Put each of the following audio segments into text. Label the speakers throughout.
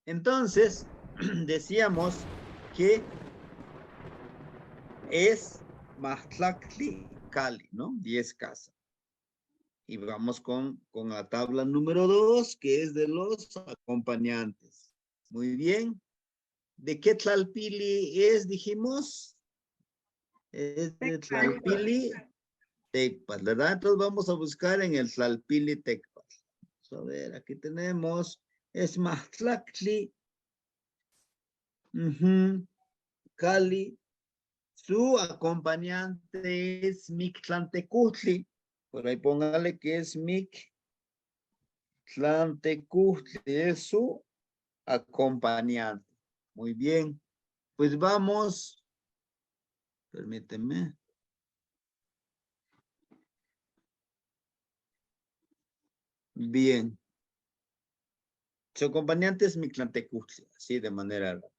Speaker 1: Entonces, decíamos que es Maxtlactli Cali, ¿no? 10 casas. Y vamos con la tabla número 2, que es de los acompañantes. Muy bien. ¿De qué Tlalpili es, dijimos? Es de Tlalpili Tecpat, ¿verdad? Entonces vamos a buscar en el Tlalpili Tecpat. Vamos a ver, aquí tenemos, es Maxtlactli, Cali. Su acompañante es Mictlantecutli. Por ahí póngale que es Mictlantecutli, es su acompañante. Muy bien. Pues vamos, permíteme. Bien. Su acompañante es Mictlantecutli, así de manera rápida.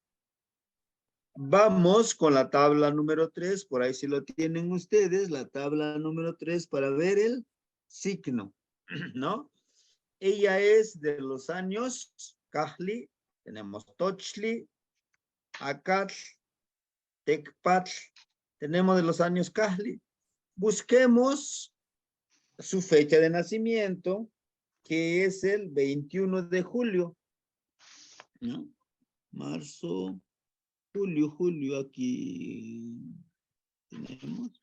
Speaker 1: Vamos con la tabla número 3, por ahí si lo tienen ustedes, la tabla número 3 para ver el signo, ¿no? Ella es de los años Kahli, tenemos Tochli, Acatl, Tecpatl, tenemos de los años Kahli. Busquemos su fecha de nacimiento, que es el 21 de julio, ¿no? Marzo, julio, aquí tenemos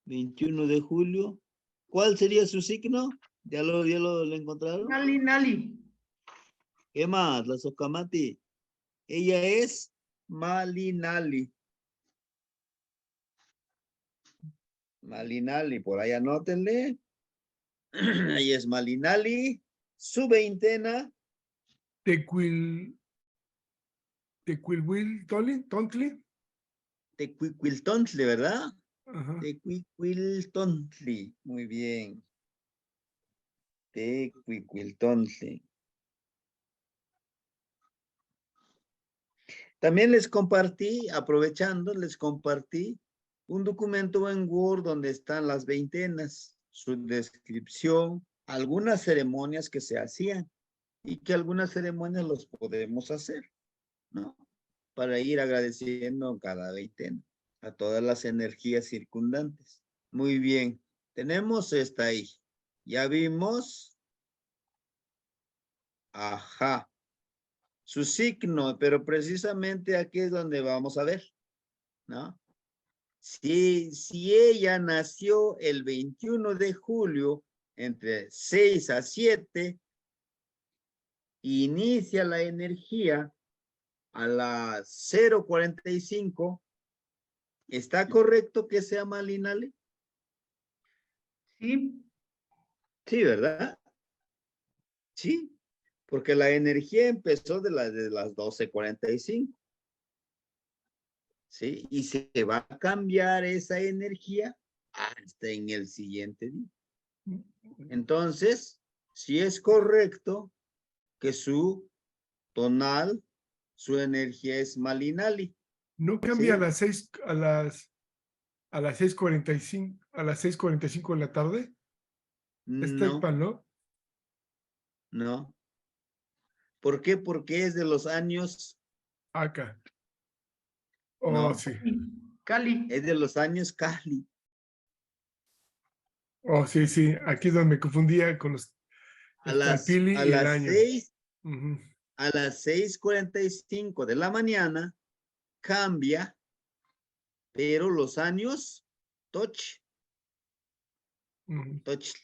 Speaker 1: 21 de julio. ¿Cuál sería su signo? ¿Ya lo encontraron?
Speaker 2: Nali, Nali.
Speaker 1: ¿Qué más? La Socamati. Ella es Malinali. Malinali, por ahí anótenle. Ella es Malinali. Su veintena.
Speaker 3: Tontli.
Speaker 1: Tecuicuiltontli, ¿verdad?
Speaker 3: Ajá.
Speaker 1: Tecuicuiltontli. Muy bien. Tecuicuiltontli. También les compartí, aprovechando, les compartí un documento en Word donde están las veintenas, su descripción, algunas ceremonias que se hacían y que algunas ceremonias los podemos hacer, ¿no? Para ir agradeciendo cada veintena a todas las energías circundantes. Muy bien, tenemos esta ahí. Ya vimos, ajá, su signo, pero precisamente aquí es donde vamos a ver, ¿no? Si ella nació el 21 de julio, entre 6 a 7, inicia la energía a las 0:45, ¿está correcto que sea Malinale?
Speaker 2: Sí.
Speaker 1: Sí, ¿verdad? Sí, porque la energía empezó de las 12:45. ¿Sí? Y se va a cambiar esa energía hasta en el siguiente día. Entonces, si es correcto que su tonal, su energía es Malinali.
Speaker 3: No cambia
Speaker 1: ¿sí?
Speaker 3: a las 6:45, a las 6:45 de la tarde. Es
Speaker 1: No,
Speaker 3: Tecpan, ¿no?
Speaker 1: no. ¿Por qué? Porque es de los años,
Speaker 3: Acá. Oh,
Speaker 1: no,
Speaker 3: sí.
Speaker 2: Cali.
Speaker 1: es de los años Kahli.
Speaker 3: Oh, sí, sí. Aquí es donde me confundía con
Speaker 1: A
Speaker 3: el
Speaker 1: las,
Speaker 3: Talpili
Speaker 1: a
Speaker 3: y el
Speaker 1: las
Speaker 3: año.
Speaker 1: 6,
Speaker 3: Ujú.
Speaker 1: a las 6:45 de la mañana cambia, pero los años Toch.
Speaker 3: Ujú.
Speaker 1: Toch.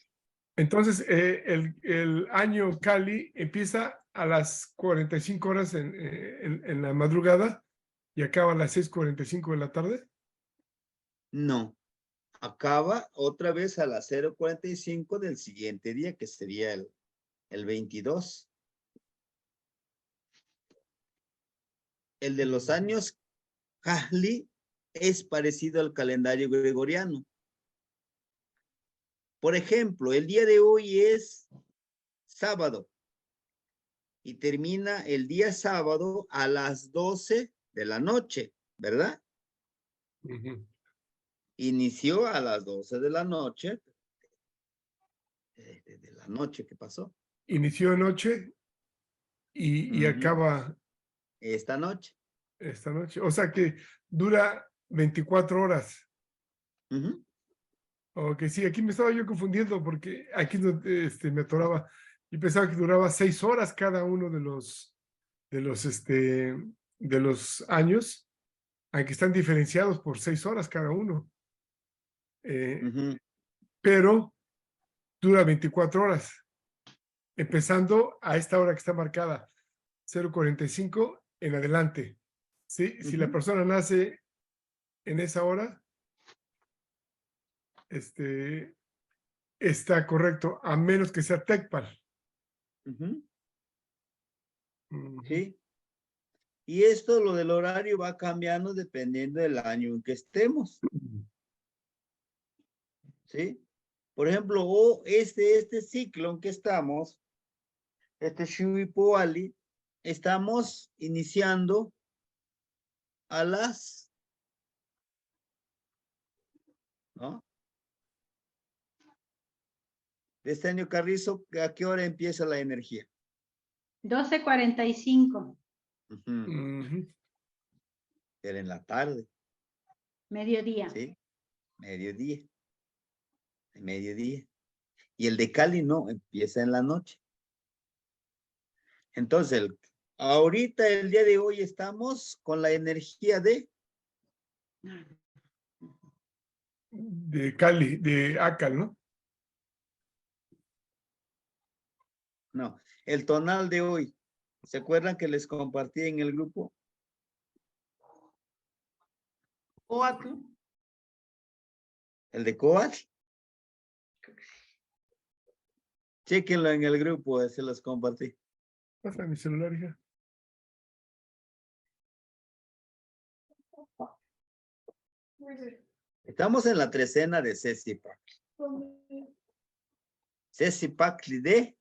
Speaker 3: Entonces, el año Cali empieza a las 45 horas en la madrugada y acaba a las 6:45 de la tarde.
Speaker 1: No, acaba otra vez a las 0:45 del siguiente día, que sería el 22. El de los años Kahli es parecido al calendario gregoriano. Por ejemplo, el día de hoy es sábado y termina el día sábado a las 12 de la noche, ¿verdad?
Speaker 3: Ujú.
Speaker 1: Inició a las 12 de la noche. De la noche que pasó.
Speaker 3: Inició anoche y
Speaker 1: Ujú.
Speaker 3: acaba
Speaker 1: Esta noche.
Speaker 3: esta noche. O sea que dura 24 horas.
Speaker 1: Ujú.
Speaker 3: Ok, sí, aquí me estaba yo confundiendo porque aquí me atoraba y pensaba que duraba 6 horas cada uno de los, de los años, aunque están diferenciados por 6 horas cada uno.
Speaker 1: Ujú.
Speaker 3: Pero dura 24 horas, empezando a esta hora que está marcada, 0:45 en adelante. ¿Sí? Si la
Speaker 1: Ujú.
Speaker 3: persona nace en esa hora, está correcto, a menos que sea Tecpal.
Speaker 1: Ujú.
Speaker 3: Ujú.
Speaker 1: Sí. Y esto, lo del horario, va cambiando dependiendo del año en que estemos. ¿Sí? Por ejemplo, este ciclo en que estamos, este Shuipuali, estamos iniciando a las, ¿no? De este año Carrizo, ¿a qué hora empieza la energía?
Speaker 2: 12:45.
Speaker 1: Ujú.
Speaker 3: Ujú.
Speaker 1: Era en la tarde,
Speaker 2: Mediodía.
Speaker 1: ¿sí? Mediodía. Mediodía. Y el de Cali no, empieza en la noche. Entonces, ahorita, el día de hoy, estamos con la energía
Speaker 3: De Cali, de Acal, ¿no?
Speaker 1: no, el tonal de hoy. ¿Se acuerdan que les compartí en el grupo?
Speaker 2: Oatl.
Speaker 1: El de Coatl. Chéquenlo en el grupo, se los compartí.
Speaker 3: Pasa mi celular, hija.
Speaker 1: Estamos en la trecena de Cecipac. Cecipacli de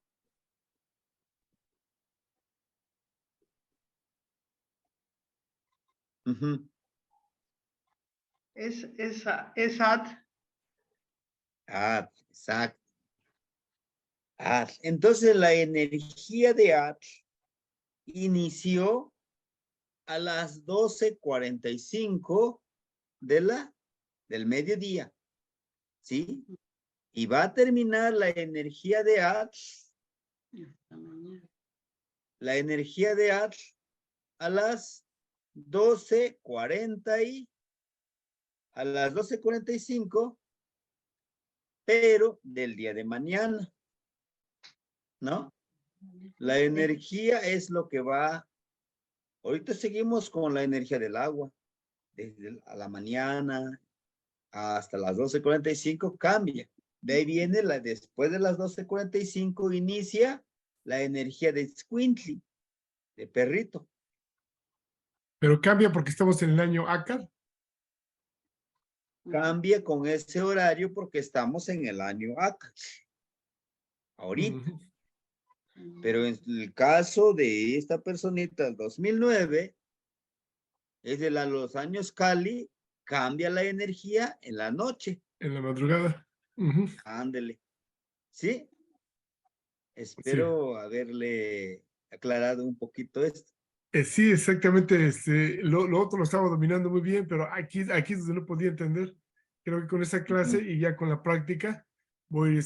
Speaker 1: ujú.
Speaker 2: Es At.
Speaker 1: Exacto. Entonces la energía de At inició a las 12:45 del mediodía, ¿sí? Y va a terminar la energía de At, a las 12:40 a las 12:45, pero del día de mañana, ¿no? La energía es lo que va. Ahorita seguimos con la energía del agua. Desde a la mañana hasta las 12:45 cambia. De ahí viene después de las 12:45 inicia la energía de Squintly, de perrito.
Speaker 3: Pero cambia porque estamos en el año Acal.
Speaker 1: Cambia con ese horario porque estamos en el año ACA. Ahorita.
Speaker 3: Ujú.
Speaker 1: Pero en el caso de esta personita, el 2009, es de los años Cali, cambia la energía en la noche.
Speaker 3: En la madrugada. Ujú.
Speaker 1: Ándele. ¿Sí?
Speaker 3: Sí.
Speaker 1: Espero haberle aclarado un poquito esto.
Speaker 3: Sí, exactamente. Lo otro lo estaba dominando muy bien, pero aquí es donde no podía entender. Creo que con esa clase
Speaker 1: Ujú,
Speaker 3: y ya con la práctica voy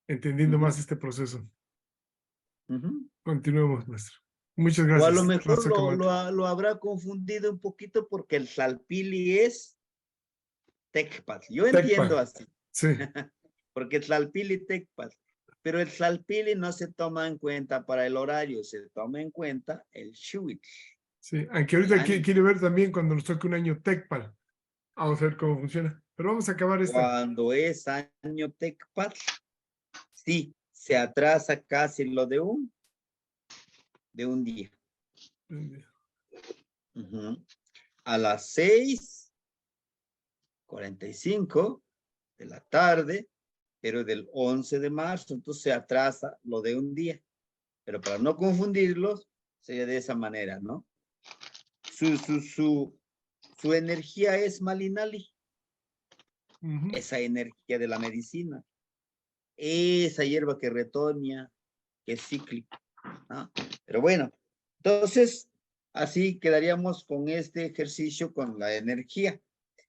Speaker 3: entendiendo
Speaker 1: ujú,
Speaker 3: más este proceso.
Speaker 1: ujú.
Speaker 3: Continuemos, maestro. Muchas
Speaker 1: O a lo
Speaker 3: gracias.
Speaker 1: mejor
Speaker 3: Raza Camate.
Speaker 1: lo habrá confundido un poquito porque el Tlalpili es Tecpat. Yo entiendo
Speaker 3: Tecpa.
Speaker 1: así,
Speaker 3: Sí,
Speaker 1: porque Tlalpili Tecpat. Pero el Tlalpili no se toma en cuenta para el horario, se toma en cuenta el Shuit,
Speaker 3: sí. Aunque
Speaker 1: el
Speaker 3: ahorita
Speaker 1: año.
Speaker 3: quiere ver también cuando nos toque un año Tecpal. Vamos a ver cómo funciona. Pero vamos a acabar esta.
Speaker 1: Cuando es año Tecpat, sí, se atrasa casi lo de un día. Ujú. A las 6:45 de la tarde, pero del 11 de marzo, entonces se atrasa lo de un día. Pero para no confundirlos, sería de esa manera, ¿no? Su energía es Malinali,
Speaker 3: Ujú.
Speaker 1: esa energía de la medicina, esa hierba que retoña, que es cíclica, ¿no? Pero bueno, entonces, así quedaríamos con este ejercicio con la energía.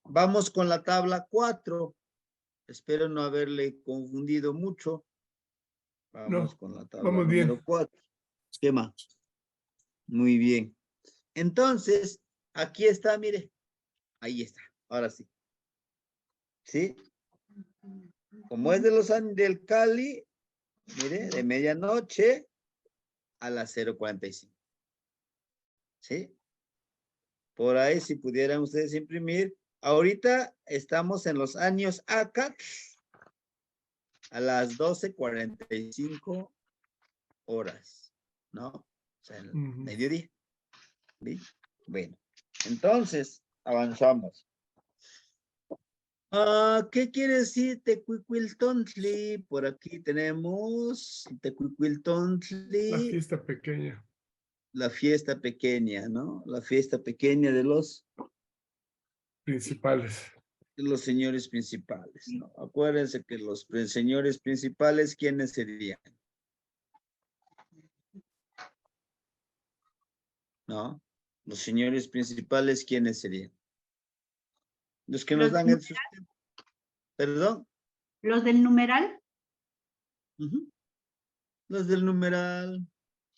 Speaker 1: Vamos con la tabla 4. Espero no haberle confundido mucho. Vamos
Speaker 3: No,
Speaker 1: con la tabla
Speaker 3: vamos bien.
Speaker 1: número 4. Esquema. Muy bien. Entonces, aquí está, mire. Ahí está. Ahora sí. ¿Sí? Como es de los años del Cali, mire, de medianoche a las 0:45. ¿Sí? Por ahí, si pudieran ustedes imprimir. Ahorita estamos en los años ACAT a las 12:45 horas, ¿no? O sea, el mediodía. ¿Sí? Bueno, entonces, avanzamos. ¿Qué quiere decir Tecuicuiltontli? Por aquí tenemos
Speaker 3: La
Speaker 1: Tecuicuiltontli,
Speaker 3: fiesta pequeña.
Speaker 1: la fiesta pequeña, ¿no? La fiesta pequeña de los
Speaker 3: Principales.
Speaker 1: señores principales, ¿no? Acuérdense que los señores principales, ¿quiénes serían? ¿No? Los señores principales, ¿quiénes serían? Los que nos dan el sustento. ¿Perdón?
Speaker 2: ¿Los del numeral?
Speaker 1: Los del numeral.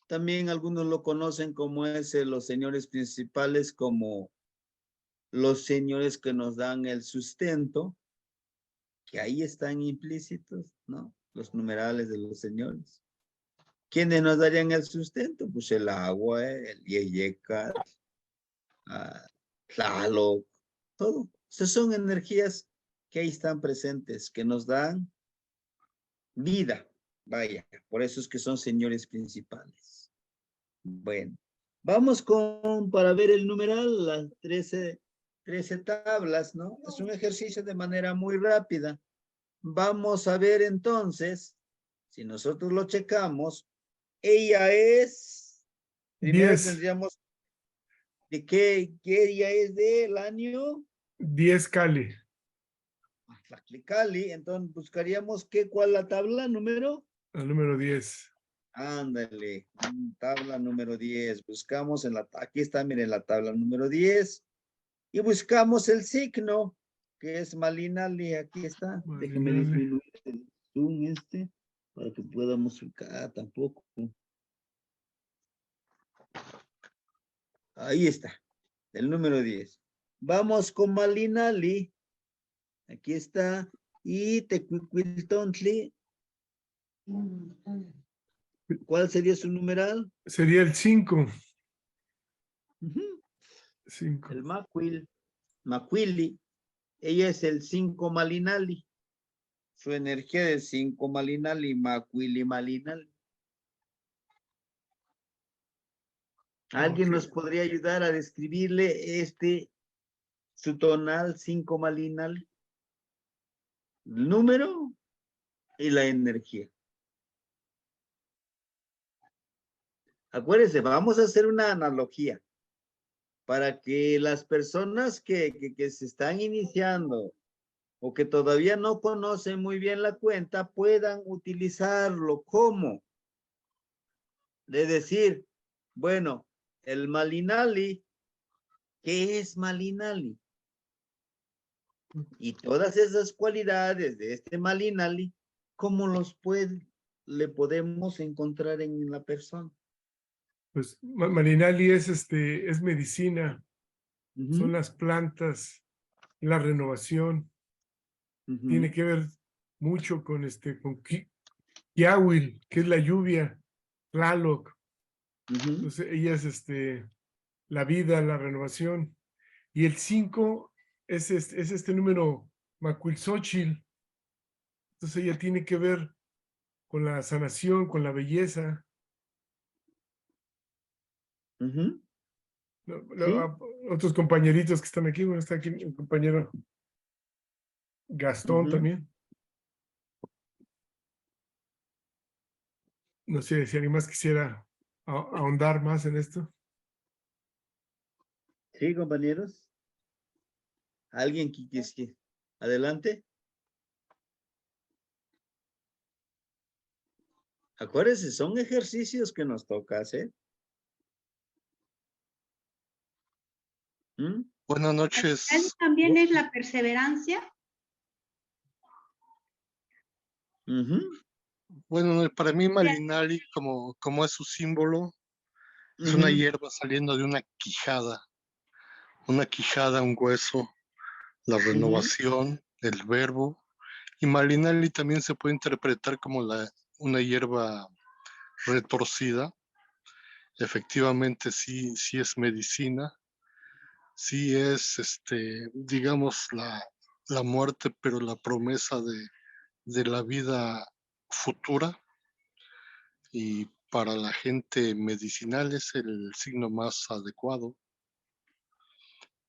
Speaker 1: También algunos lo conocen como los señores principales, como los señores que nos dan el sustento, que ahí están implícitos, ¿no? Los numerales de los señores. ¿Quiénes nos darían el sustento? Pues el agua, el yeyeca, Tlaloc, todo. Esas son energías que ahí están presentes, que nos dan vida. Vaya, por eso es que son señores principales. Bueno, vamos para ver el numeral, las 13 tablas, ¿no? Es un ejercicio de manera muy rápida. Vamos a ver entonces, si nosotros lo checamos, ella es, primero
Speaker 3: 10.
Speaker 1: tendríamos, ¿de qué ella es del año?
Speaker 3: 10 Cali.
Speaker 1: Cali, entonces buscaríamos ¿cuál la tabla número?
Speaker 3: El número 10.
Speaker 1: Ándale, tabla número 10. Buscamos aquí está, miren la tabla número 10. Y buscamos el signo, que es Malinali. Aquí está. Déjenme
Speaker 3: Malinali.
Speaker 1: disminuir el zoom para que podamos ubicar tampoco. Ahí está, el número 10. Vamos con Malinali. Aquí está. Y Tecuicuiltontli. ¿Cuál sería su numeral?
Speaker 3: Sería el 5. 5.
Speaker 1: El Macuili. Ella es el 5 Malinali. Su energía es 5 Malinali, Macuili Malinali. ¿Alguien nos podría ayudar a describirle su tonal 5 Malinali? El número y la energía. Acuérdense, vamos a hacer una analogía para que las personas que se están iniciando o que todavía no conocen muy bien la cuenta puedan utilizarlo como de decir, bueno, el Malinali, ¿qué es Malinali? Y todas esas cualidades de este Malinali, ¿cómo le podemos encontrar en la persona?
Speaker 3: Pues Malinali es medicina, son las plantas, la renovación. Tiene que ver mucho con con Kiawil, que es la lluvia, Tlaloc. Entonces ella es la vida, la renovación. Y el 5 es este número Macuilxóchitl. Entonces ella tiene que ver con la sanación, con la belleza.
Speaker 1: ¿Sí?
Speaker 3: Otros compañeritos que están aquí, bueno, está aquí el compañero Gastón también. No sé si alguien más quisiera ahondar más en esto.
Speaker 1: Sí, compañeros. ¿Alguien que adelante? Acuérdense, son ejercicios que nos toca hacer.
Speaker 4: Buenas noches.
Speaker 2: También es la perseverancia.
Speaker 4: Bueno, para mí Malinali, como es su símbolo, es una hierba saliendo de una quijada, un hueso, la renovación, el verbo. Y Malinali también se puede interpretar como una hierba retorcida. Efectivamente, sí es medicina, sí es, digamos, la muerte, pero la promesa de la vida futura. Y para la gente medicinal es el signo más adecuado.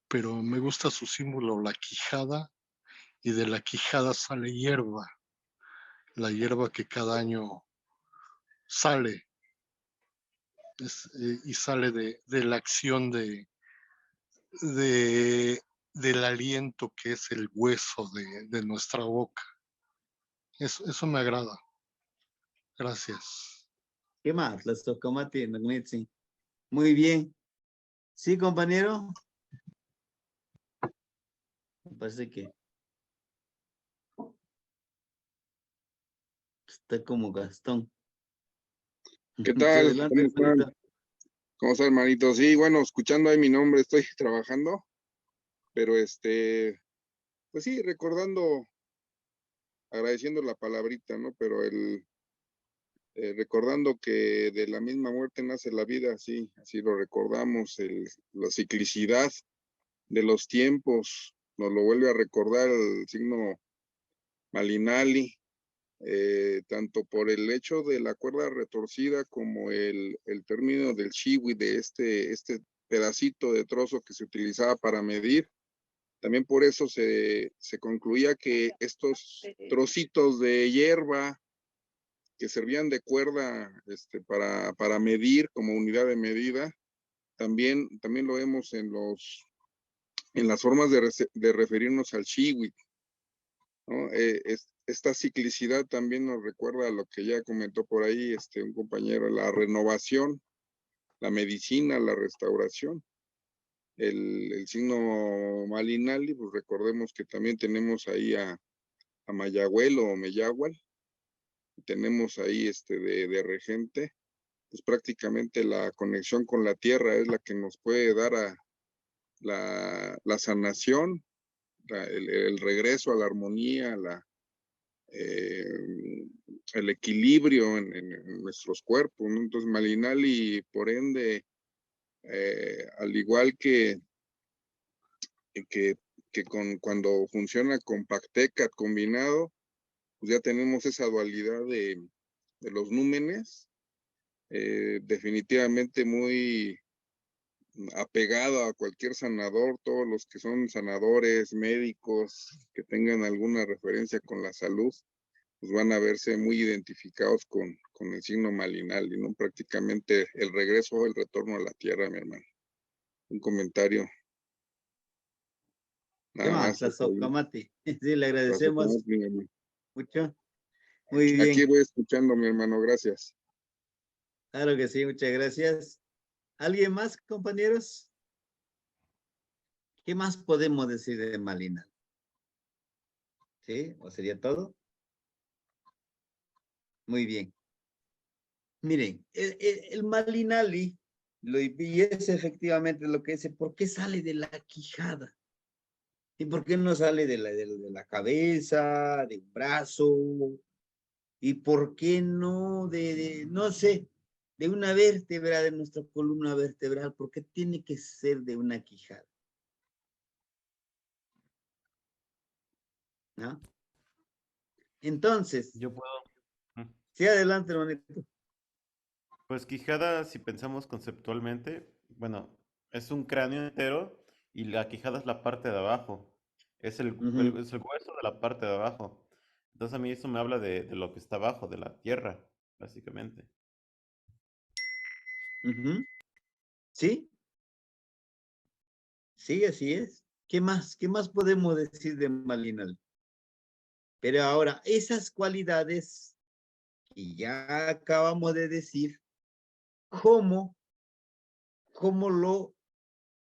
Speaker 4: Pero me gusta su símbolo, la quijada, y de la quijada sale hierba, la hierba que cada año sale, y sale de la acción del aliento que es el hueso de nuestra boca. Eso me agrada. Gracias.
Speaker 1: ¿Qué más? Las tocomati, Magnitsi. Muy bien. ¿Sí, compañero? Me parece que está como Gastón.
Speaker 5: ¿Qué
Speaker 1: Sí,
Speaker 5: tal?
Speaker 1: adelante,
Speaker 5: ¿Cómo están?
Speaker 1: hermanito.
Speaker 5: ¿Cómo está, hermanito? Sí, bueno, escuchando ahí mi nombre, estoy trabajando, pero pues sí, recordando, agradeciendo la palabrita, ¿no? Pero recordando que de la misma muerte nace la vida, sí, así lo recordamos, la ciclicidad de los tiempos, nos lo vuelve a recordar el signo Malinali, tanto por el hecho de la cuerda retorcida como el término del chiwi, de este pedacito de trozo que se utilizaba para medir. También por eso se concluía que estos trocitos de hierba que servían de cuerda para medir como unidad de medida, también lo vemos en las formas de referirnos al chiwi, ¿no? Esta ciclicidad también nos recuerda a lo que ya comentó por ahí un compañero, la renovación, la medicina, la restauración. El signo Malinali, pues recordemos que también tenemos ahí a Mayagüel o Meyahual, tenemos ahí de regente, pues prácticamente la conexión con la tierra es la que nos puede dar a la sanación, el regreso a la armonía, el equilibrio en nuestros cuerpos, ¿no? Entonces Malinali, por ende, al igual que cuando funciona con Pactecat combinado, pues ya tenemos esa dualidad de los númenes, definitivamente muy apegado a cualquier sanador, todos los que son sanadores, médicos, que tengan alguna referencia con la salud, pues van a verse muy identificados con el signo Malinali, ¿no? Prácticamente el regreso, el retorno a la tierra, mi hermano. Un comentario.
Speaker 1: ¿Qué
Speaker 5: Nada
Speaker 1: más?
Speaker 5: más.
Speaker 1: Las tocomati. Sí, le
Speaker 5: Gracias,
Speaker 1: agradecemos
Speaker 5: mi hermano.
Speaker 1: mucho. Muy
Speaker 5: Aquí
Speaker 1: bien.
Speaker 5: voy escuchando, mi hermano, gracias.
Speaker 1: Claro que sí, muchas gracias. ¿Alguien más, compañeros? ¿Qué más podemos decir de Malinali? ¿Sí? ¿O sería todo? Muy bien. Miren, el Malinali, y es efectivamente lo que dice, ¿por qué sale de la quijada? ¿Y por qué no sale de la cabeza, de un brazo? ¿Y por qué no no sé, de una vértebra de nuestra columna vertebral? ¿Por qué tiene que ser de una quijada? ¿No? Entonces,
Speaker 6: Yo puedo.
Speaker 1: sí, adelante, hermanito.
Speaker 6: Pues quijada, si pensamos conceptualmente, bueno, es un cráneo entero y la quijada es la parte de abajo. Es el hueso de la parte de abajo. Entonces a mí eso me habla de lo que está abajo, de la tierra, básicamente.
Speaker 1: ¿Sí? Sí, así es. ¿Qué más? ¿Qué más podemos decir de Malinali? Pero ahora, esas cualidades que ya acabamos de decir, ¿cómo lo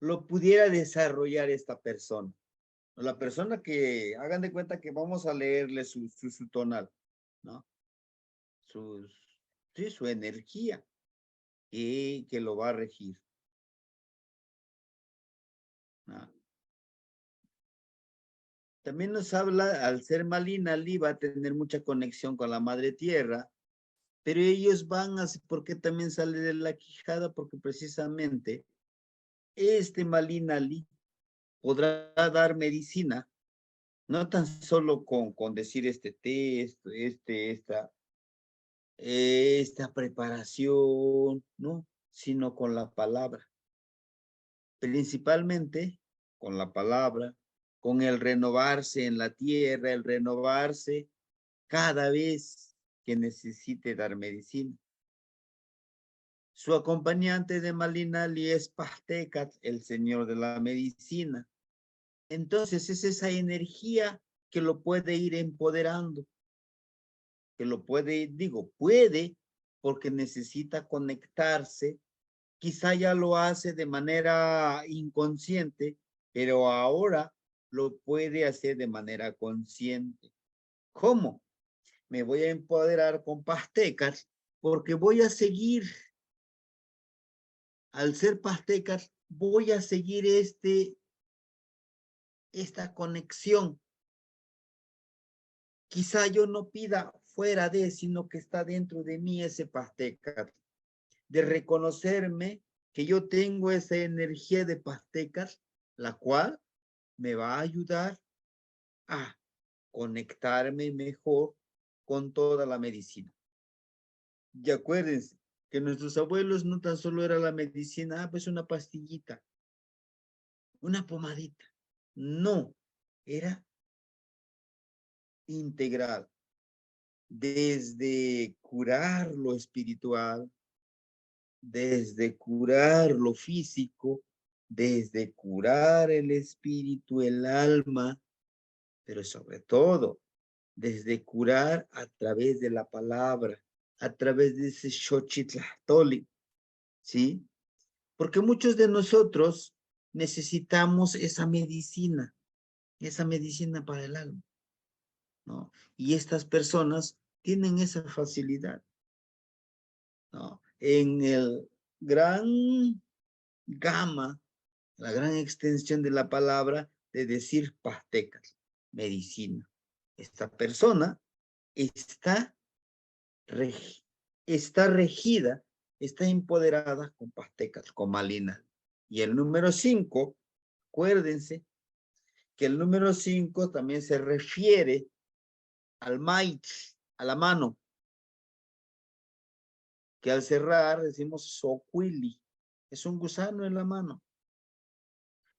Speaker 1: lo pudiera desarrollar esta persona. La persona que, hagan de cuenta que vamos a leerle su tonal, ¿no? Sí, su energía que lo va a regir. ¿No? También nos habla, al ser Malinali, va a tener mucha conexión con la Madre Tierra, pero ellos van a, ¿por qué también sale de la quijada? Porque precisamente este Malinali podrá dar medicina, no tan solo con decir este té, esta preparación, ¿no? Sino con la palabra. Principalmente con la palabra, con el renovarse en la tierra, el renovarse cada vez que necesite dar medicina. Su acompañante de Malinali es Pahtecat, el señor de la medicina. Entonces es esa energía que lo puede ir empoderando, que lo puede, puede, porque necesita conectarse. Quizá ya lo hace de manera inconsciente, pero ahora lo puede hacer de manera consciente. ¿Cómo? Me voy a empoderar con Pastecas porque voy a seguir, al ser Pastecas, voy a seguir esta conexión. Quizá yo no pida fuera de, sino que está dentro de mí ese Pastecas, de reconocerme que yo tengo esa energía de Pastecas, la cual me va a ayudar a conectarme mejor con toda la medicina. Y acuérdense que nuestros abuelos no tan solo era la medicina, pues una pastillita, una pomadita. No, era integral. Desde curar lo espiritual, desde curar lo físico, desde curar el espíritu, el alma, pero sobre todo, desde curar a través de la palabra, a través de ese Xochitlahtoli, ¿sí? Porque muchos de nosotros necesitamos esa medicina para el alma, ¿no? Y estas personas tienen esa facilidad, ¿no? En el gran gama, la gran extensión de la palabra de decir pastecas, medicina. Esta persona está regida, está empoderada con pastecas, con malina. Y el número 5, acuérdense que el número 5 también se refiere al mait, a la mano, que al cerrar decimos soquili, es un gusano en la mano.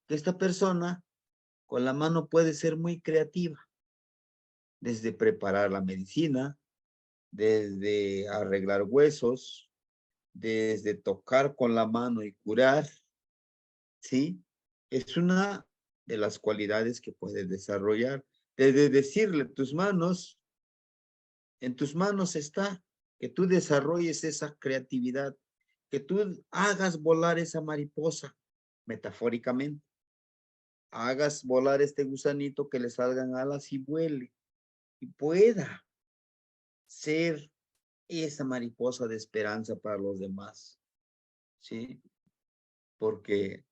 Speaker 1: Que esta persona con la mano puede ser muy creativa, desde preparar la medicina, desde arreglar huesos, desde tocar con la mano y curar, ¿sí? Es una de las cualidades que puedes desarrollar. Desde decirle en tus manos está, que tú desarrolles esa creatividad, que tú hagas volar esa mariposa, metafóricamente. Hagas volar este gusanito, que le salgan alas y vuele, y pueda ser esa mariposa de esperanza para los demás, ¿sí? Porque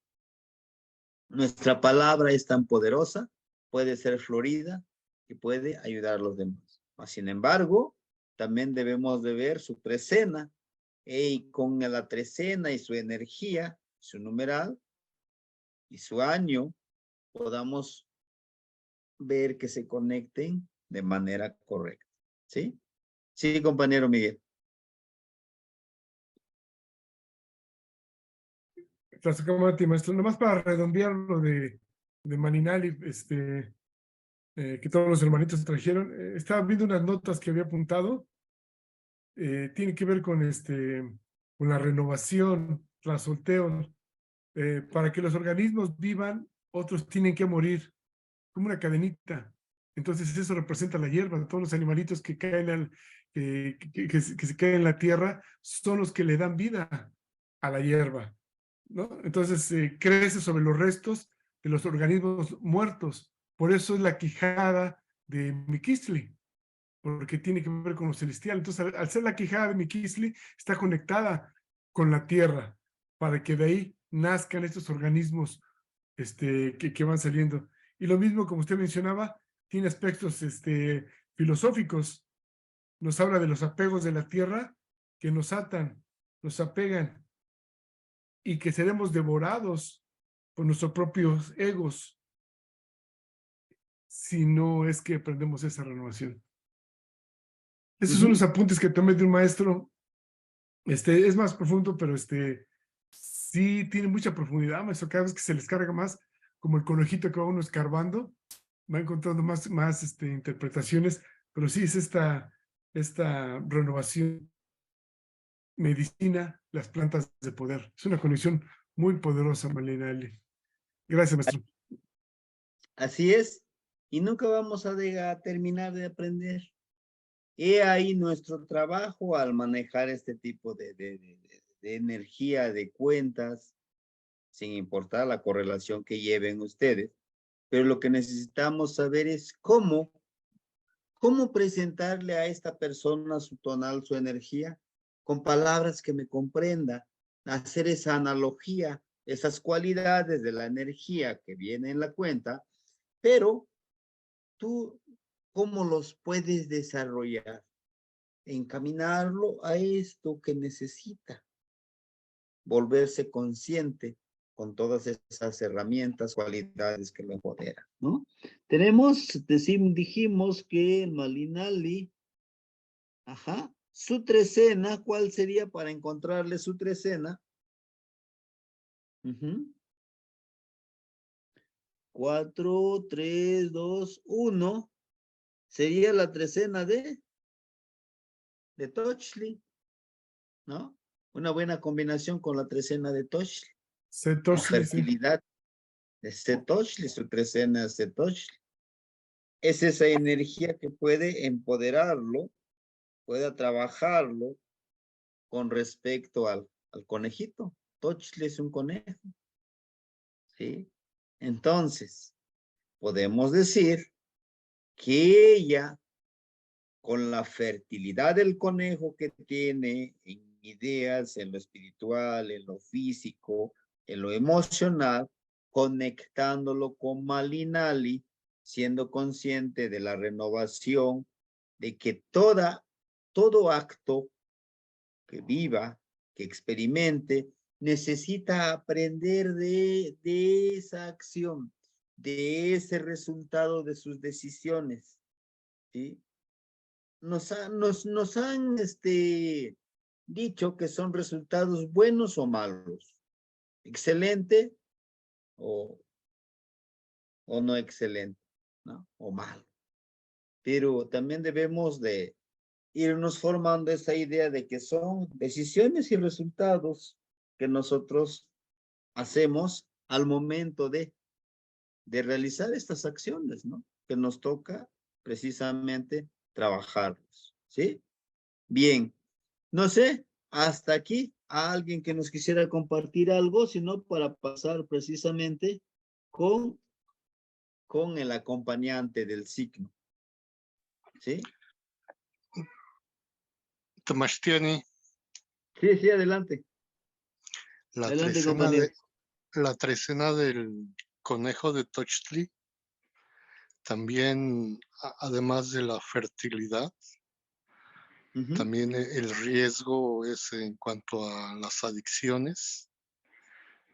Speaker 1: nuestra palabra es tan poderosa, puede ser florida y puede ayudar a los demás. Sin embargo, también debemos de ver su trecena, y con la trecena y su energía, su numeral y su año, podamos ver que se conecten de manera correcta, ¿sí? Sí, compañero Miguel.
Speaker 3: Maestro, nomás para redondear lo de Maninali, que todos los hermanitos trajeron, estaba viendo unas notas que había apuntado, tiene que ver con, con la renovación, trasolteo, para que los organismos vivan, otros tienen que morir, como una cadenita. Entonces eso representa la hierba, todos los animalitos que caen que se caen en la tierra son los que le dan vida a la hierba. ¿no? Entonces crece sobre los restos de los organismos muertos. Por eso es la quijada de Miquisli, porque tiene que ver con lo celestial. Entonces, al ser la quijada de Miquisli, está conectada con la tierra, para que de ahí nazcan estos organismos que van saliendo. Y lo mismo, como usted mencionaba, tiene aspectos filosóficos. Nos habla de los apegos de la tierra que nos atan, nos apegan, y que seremos devorados por nuestros propios egos si no es que aprendemos esa renovación. Esos son los apuntes que tomé de un maestro. Es más profundo, pero sí tiene mucha profundidad, maestro. Cada vez que se les carga más, como el conejito que va uno escarbando, va encontrando más interpretaciones, pero sí es esta renovación, medicina, las plantas de poder. Es una conexión muy poderosa, Malina Ali. Gracias, maestro.
Speaker 1: Así es, y nunca vamos a terminar de aprender. He ahí nuestro trabajo al manejar este tipo de energía, de cuentas, sin importar la correlación que lleven ustedes. Pero lo que necesitamos saber es cómo presentarle a esta persona su tonal, su energía, con palabras que me comprenda, hacer esa analogía, esas cualidades de la energía que viene en la cuenta, pero tú, ¿cómo los puedes desarrollar? Encaminarlo a esto que necesita, volverse consciente con todas esas herramientas, cualidades que lo empoderan, ¿no? Dijimos que Malinali, su trecena, ¿cuál sería para encontrarle su trecena? 4, 3, 2, 1. Sería la trecena de Tochli, ¿no? Una buena combinación con la trecena de Tochli. La fertilidad de Setochli, su trecena es Setochli. Es esa energía que puede empoderarlo, pueda trabajarlo con respecto al conejito. Tochli es un conejo, ¿sí? Entonces, podemos decir que ella, con la fertilidad del conejo que tiene en ideas, en lo espiritual, en lo físico, en lo emocional, conectándolo con Malinali, siendo consciente de la renovación, de que todo acto que viva, que experimente, necesita aprender de esa acción, de ese resultado de sus decisiones, ¿sí? Nos han dicho que son resultados buenos o malos, excelente o no excelente, ¿no? O malo. Pero también debemos de irnos formando esa idea de que son decisiones y resultados que nosotros hacemos al momento de realizar estas acciones, ¿no? Que nos toca precisamente trabajarlos, ¿sí? Bien, no sé, hasta aquí, a alguien que nos quisiera compartir algo, sino para pasar precisamente con el acompañante del signo, ¿sí?
Speaker 4: Tamashtiani,
Speaker 1: Sí, adelante. Adelante, compañero.
Speaker 4: La trecena del conejo de Tochtli, también, además de la fertilidad, también el riesgo es en cuanto a las adicciones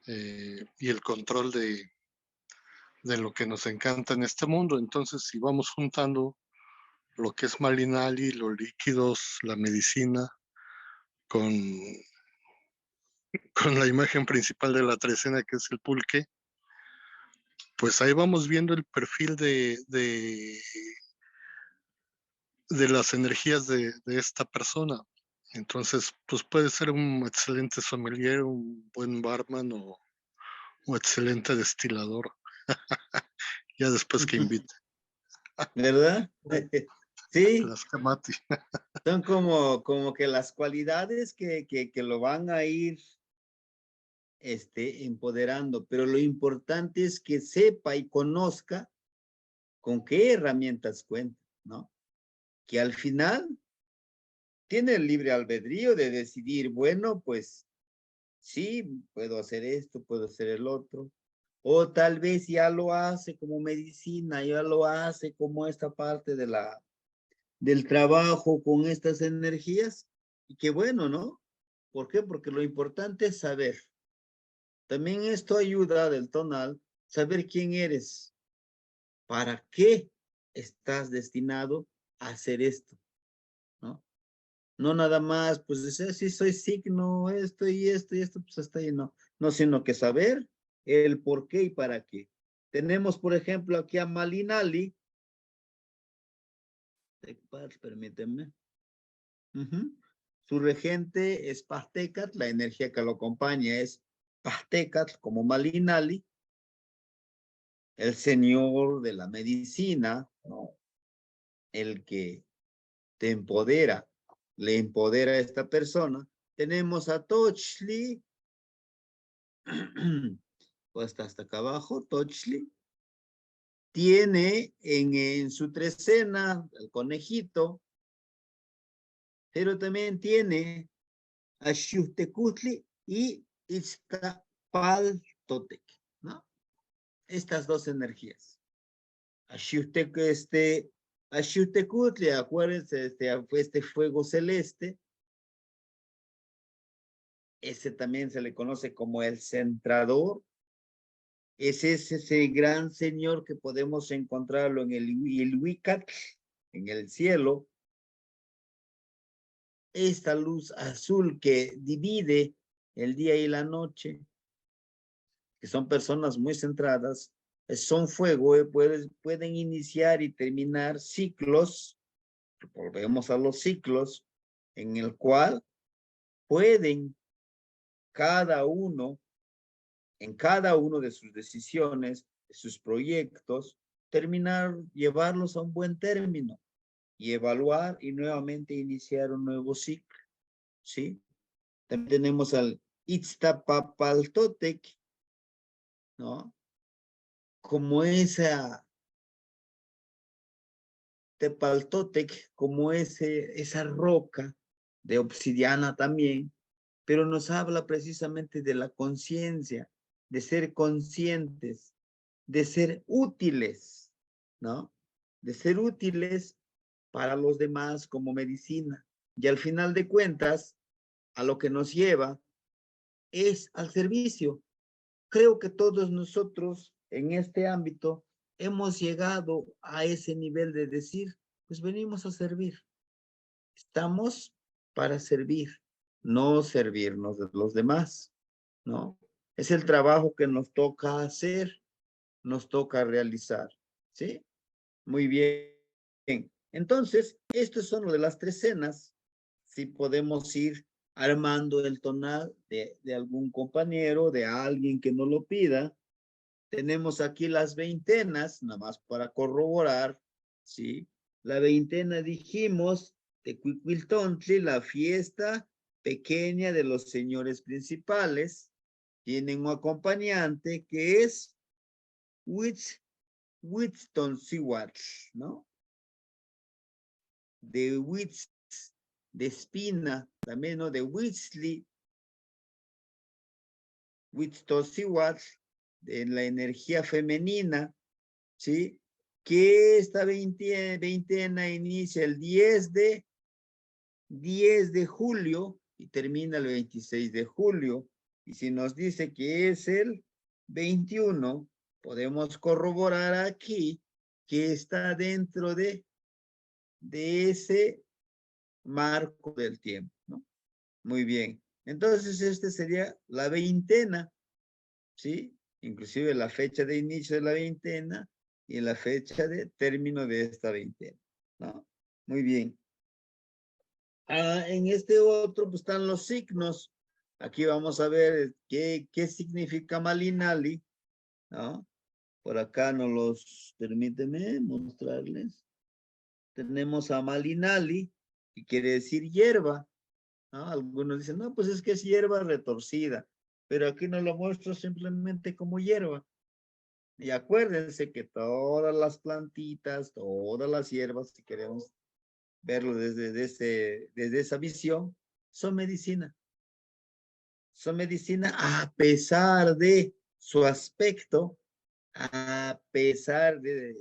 Speaker 4: y el control de lo que nos encanta en este mundo. Entonces, si vamos juntando lo que es Malinali, los líquidos, la medicina, con la imagen principal de la trecena, que es el pulque, pues ahí vamos viendo el perfil de las energías de esta persona. Entonces, pues puede ser un excelente sommelier, un buen barman o excelente destilador. Ya después que invite.
Speaker 1: ¿Verdad? Sí.
Speaker 4: Las Kamati.
Speaker 1: Son como que las cualidades que lo van a ir esté empoderando, pero lo importante es que sepa y conozca con qué herramientas cuenta, ¿no? Que al final tiene el libre albedrío de decidir, bueno, pues sí, puedo hacer esto, puedo hacer el otro, o tal vez ya lo hace como medicina, ya lo hace como esta parte del trabajo con estas energías, y qué bueno, ¿no? ¿Por qué? Porque lo importante es saber. También esto ayuda del tonal, saber quién eres, para qué estás destinado a hacer esto, ¿no? No nada más, pues decir, sí soy signo, esto y esto y esto, pues hasta ahí no. No, sino que saber el por qué y para qué. Tenemos, por ejemplo, aquí a Malinali. Permítanme. Su regente es Pastecat, la energía que lo acompaña es Pastecat como Malinali, el señor de la medicina, ¿no? El que te empodera, le empodera a esta persona. Tenemos a Tochli, pues hasta acá abajo, Tochli. Tiene en su trecena el conejito, pero también tiene a Xuhtecutli y Ixtapaltotec, ¿no? Estas dos energías. A Xuhtecutli, acuérdense, este fuego celeste, ese también se le conoce como el centrador. Es ese gran señor que podemos encontrarlo en el Ilhuicat, en el cielo. Esta luz azul que divide el día y la noche, que son personas muy centradas, son fuego, pueden iniciar y terminar ciclos, volvemos a los ciclos, en el cual pueden en cada uno de sus decisiones, de sus proyectos, terminar, llevarlos a un buen término y evaluar y nuevamente iniciar un nuevo ciclo, ¿sí? También tenemos al Ixtapaltotec, ¿no? Como esa Tepaltotec, como esa roca de obsidiana también, pero nos habla precisamente de la conciencia, de ser conscientes, de ser útiles, ¿no? De ser útiles para los demás como medicina. Y al final de cuentas, a lo que nos lleva es al servicio. Creo que todos nosotros en este ámbito hemos llegado a ese nivel de decir, pues venimos a servir. Estamos para servir, no servirnos de los demás, ¿no? Es el trabajo que nos toca hacer, nos toca realizar, ¿sí? Muy bien. Entonces, estos son lo de las trecenas. Si podemos ir armando el tonal de algún compañero, de alguien que nos lo pida. Tenemos aquí las veintenas, nada más para corroborar, ¿sí? La veintena dijimos de Cuicuiltontli, la fiesta pequeña de los señores principales. Tienen un acompañante que es Huitztonzihuatl, ¿no? De Huitz, de espina, también, ¿no? De Huitzli, Huitztonzihuatl, de la energía femenina, ¿sí? Que esta veintena inicia el 10 de julio y termina el 26 de julio. Y si nos dice que es el 21, podemos corroborar aquí que está dentro de ese marco del tiempo, ¿no? Muy bien. Entonces, este sería la veintena, ¿sí? Inclusive la fecha de inicio de la veintena y la fecha de término de esta veintena, ¿no? Muy bien. En este otro pues están los signos. Aquí vamos a ver qué significa Malinali, ¿no? Por acá nos los, permíteme mostrarles. Tenemos a Malinali, que quiere decir hierba, ¿no? Algunos dicen, no, pues es que es hierba retorcida. pero aquí nos lo muestro simplemente como hierba. Y acuérdense que todas las plantitas, todas las hierbas, si queremos verlo desde esa visión, son medicina. Son medicina a pesar de su aspecto, a pesar de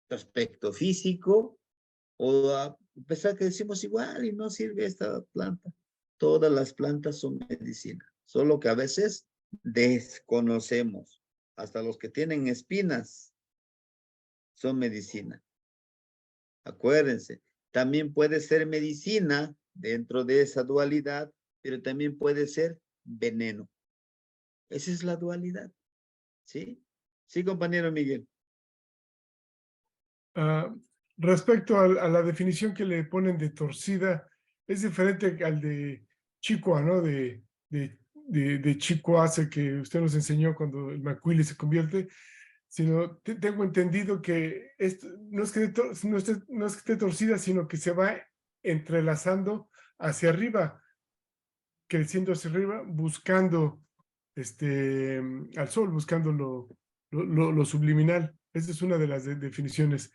Speaker 1: su aspecto físico, o a pesar que decimos igual y no sirve esta planta. Todas las plantas son medicina, solo que a veces desconocemos. Hasta los que tienen espinas son medicina. Acuérdense, también puede ser medicina dentro de esa dualidad, pero también puede ser veneno. Esa es la dualidad. ¿Sí? Sí, compañero Miguel.
Speaker 3: Respecto a la definición que le ponen de torcida, es diferente al de chicua, ¿no? De chicua hace que usted nos enseñó cuando el macuili se convierte, sino tengo entendido que esto no es que esté torcida, sino que se va entrelazando hacia arriba, creciendo hacia arriba, buscando al sol, buscando lo subliminal. Esa es una de las definiciones.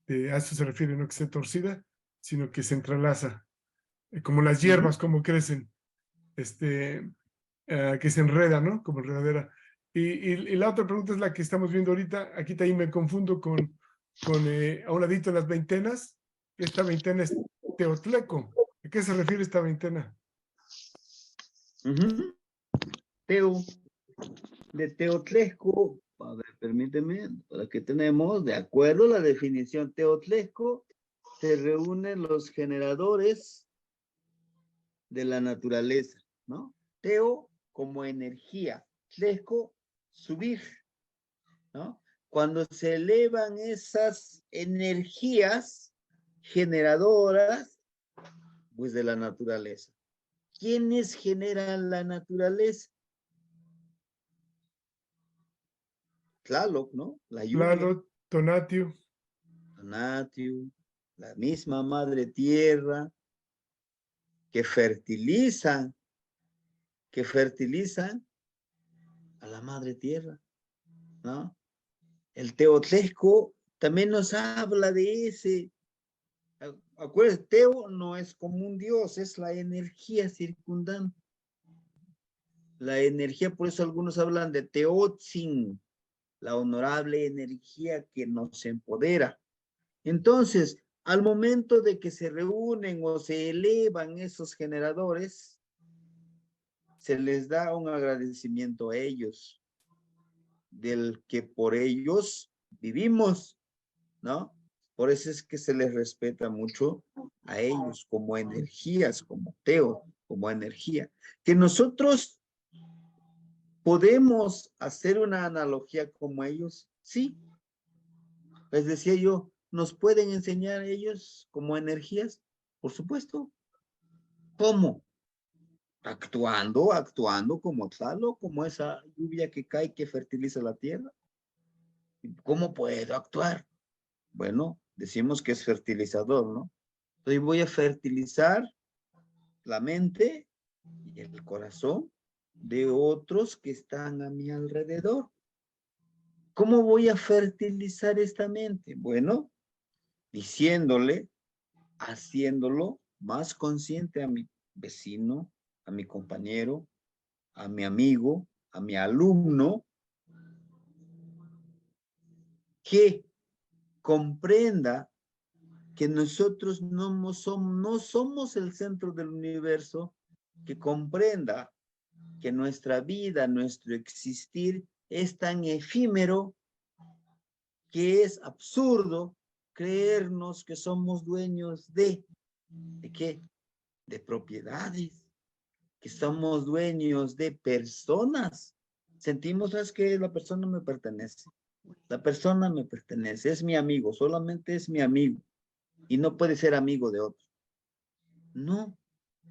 Speaker 3: A eso se refiere, no que esté torcida, sino que se entrelaza, como las hierbas, como crecen, que se enredan, ¿no? Como enredadera. Y la otra pregunta es la que estamos viendo ahorita. Aquí también me confundo con a un ladito las veintenas. Esta veintena es Teotleco. ¿A qué se refiere esta veintena?
Speaker 1: Teo, de Teotlesco, a ver, permíteme, para que tenemos, de acuerdo a la definición Teotlesco, se reúnen los generadores de la naturaleza, ¿no? Teo como energía, Tlesco, subir, ¿no? Cuando se elevan esas energías generadoras, pues de la naturaleza. ¿Quiénes generan la naturaleza? Tlaloc, ¿no? La lluvia.
Speaker 3: Tlaloc, Tonatiuh.
Speaker 1: Tonatiuh, la misma madre tierra, que fertilizan a la madre tierra, ¿no? El Teotlesco también nos habla de ese. Acuérdense, Teo no es como un dios, es la energía circundante. La energía, por eso algunos hablan de Teotzin, la honorable energía que nos empodera. Entonces, al momento de que se reúnen o se elevan esos generadores, se les da un agradecimiento a ellos, del que por ellos vivimos, ¿no? Por eso es que se les respeta mucho a ellos como energías, como Teo, como energía. Que nosotros podemos hacer una analogía como ellos, sí. Les decía yo, ¿nos pueden enseñar ellos como energías? Por supuesto. ¿Cómo? Actuando como Tlaloc, como esa lluvia que cae que fertiliza la tierra. ¿Cómo puedo actuar? Bueno, decimos que es fertilizador, ¿no? Entonces voy a fertilizar la mente y el corazón de otros que están a mi alrededor. ¿Cómo voy a fertilizar esta mente? Bueno, diciéndole, haciéndolo más consciente a mi vecino, a mi compañero, a mi amigo, a mi alumno, que comprenda que nosotros no somos el centro del universo, que comprenda que nuestra vida, nuestro existir es tan efímero que es absurdo creernos que somos dueños ¿de qué? De propiedades, que somos dueños de personas. Sentimos, ¿sabes qué? La persona me pertenece. La persona me pertenece, es mi amigo, solamente es mi amigo y no puede ser amigo de otro. No.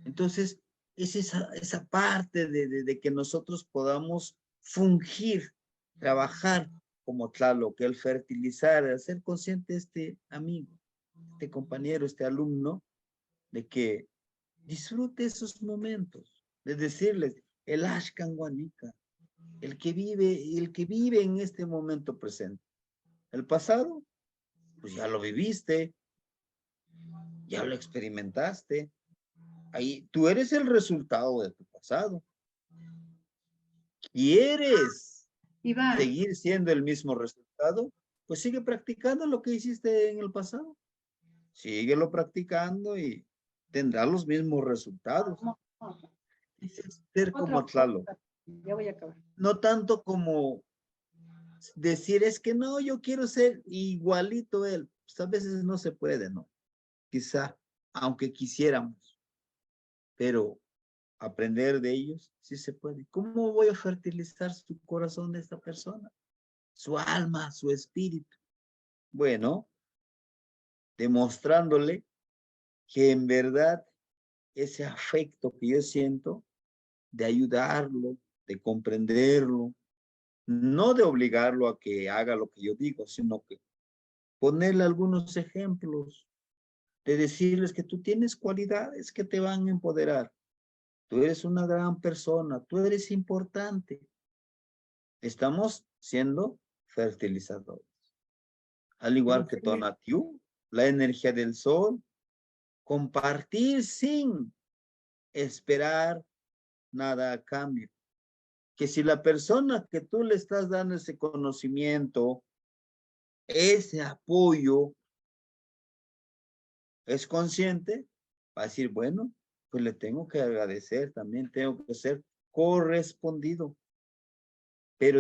Speaker 1: Entonces, es esa parte de que nosotros podamos fungir, trabajar como Tlaloc, el fertilizar, hacer consciente este amigo, este compañero, este alumno, de que disfrute esos momentos, de decirles, el Ashkan Guanica, el que vive en este momento presente. El pasado, pues ya lo viviste, ya lo experimentaste. Ahí, tú eres el resultado de tu pasado. ¿Quieres
Speaker 2: Iván,
Speaker 1: seguir siendo el mismo resultado? Pues sigue practicando lo que hiciste en el pasado. Síguelo practicando y tendrás los mismos resultados. Es ser como Tlaloc.
Speaker 2: ya voy a acabar.
Speaker 1: No tanto como decir es que no, yo quiero ser igualito a él. Pues a veces no se puede, ¿no? Quizá, aunque quisiéramos, pero aprender de ellos sí se puede. ¿Cómo voy a fertilizar su corazón de esta persona? Su alma, su espíritu. Bueno, demostrándole que en verdad ese afecto que yo siento de ayudarlo, de comprenderlo, no de obligarlo a que haga lo que yo digo, sino que ponerle algunos ejemplos, de decirles que tú tienes cualidades que te van a empoderar. Tú eres una gran persona, tú eres importante. Estamos siendo fertilizadores. Al igual que Tonatiuh, la energía del sol, compartir sin esperar nada a cambio. Que si la persona que tú le estás dando ese conocimiento, ese apoyo, es consciente, va a decir, bueno, pues le tengo que agradecer, también tengo que ser correspondido. Pero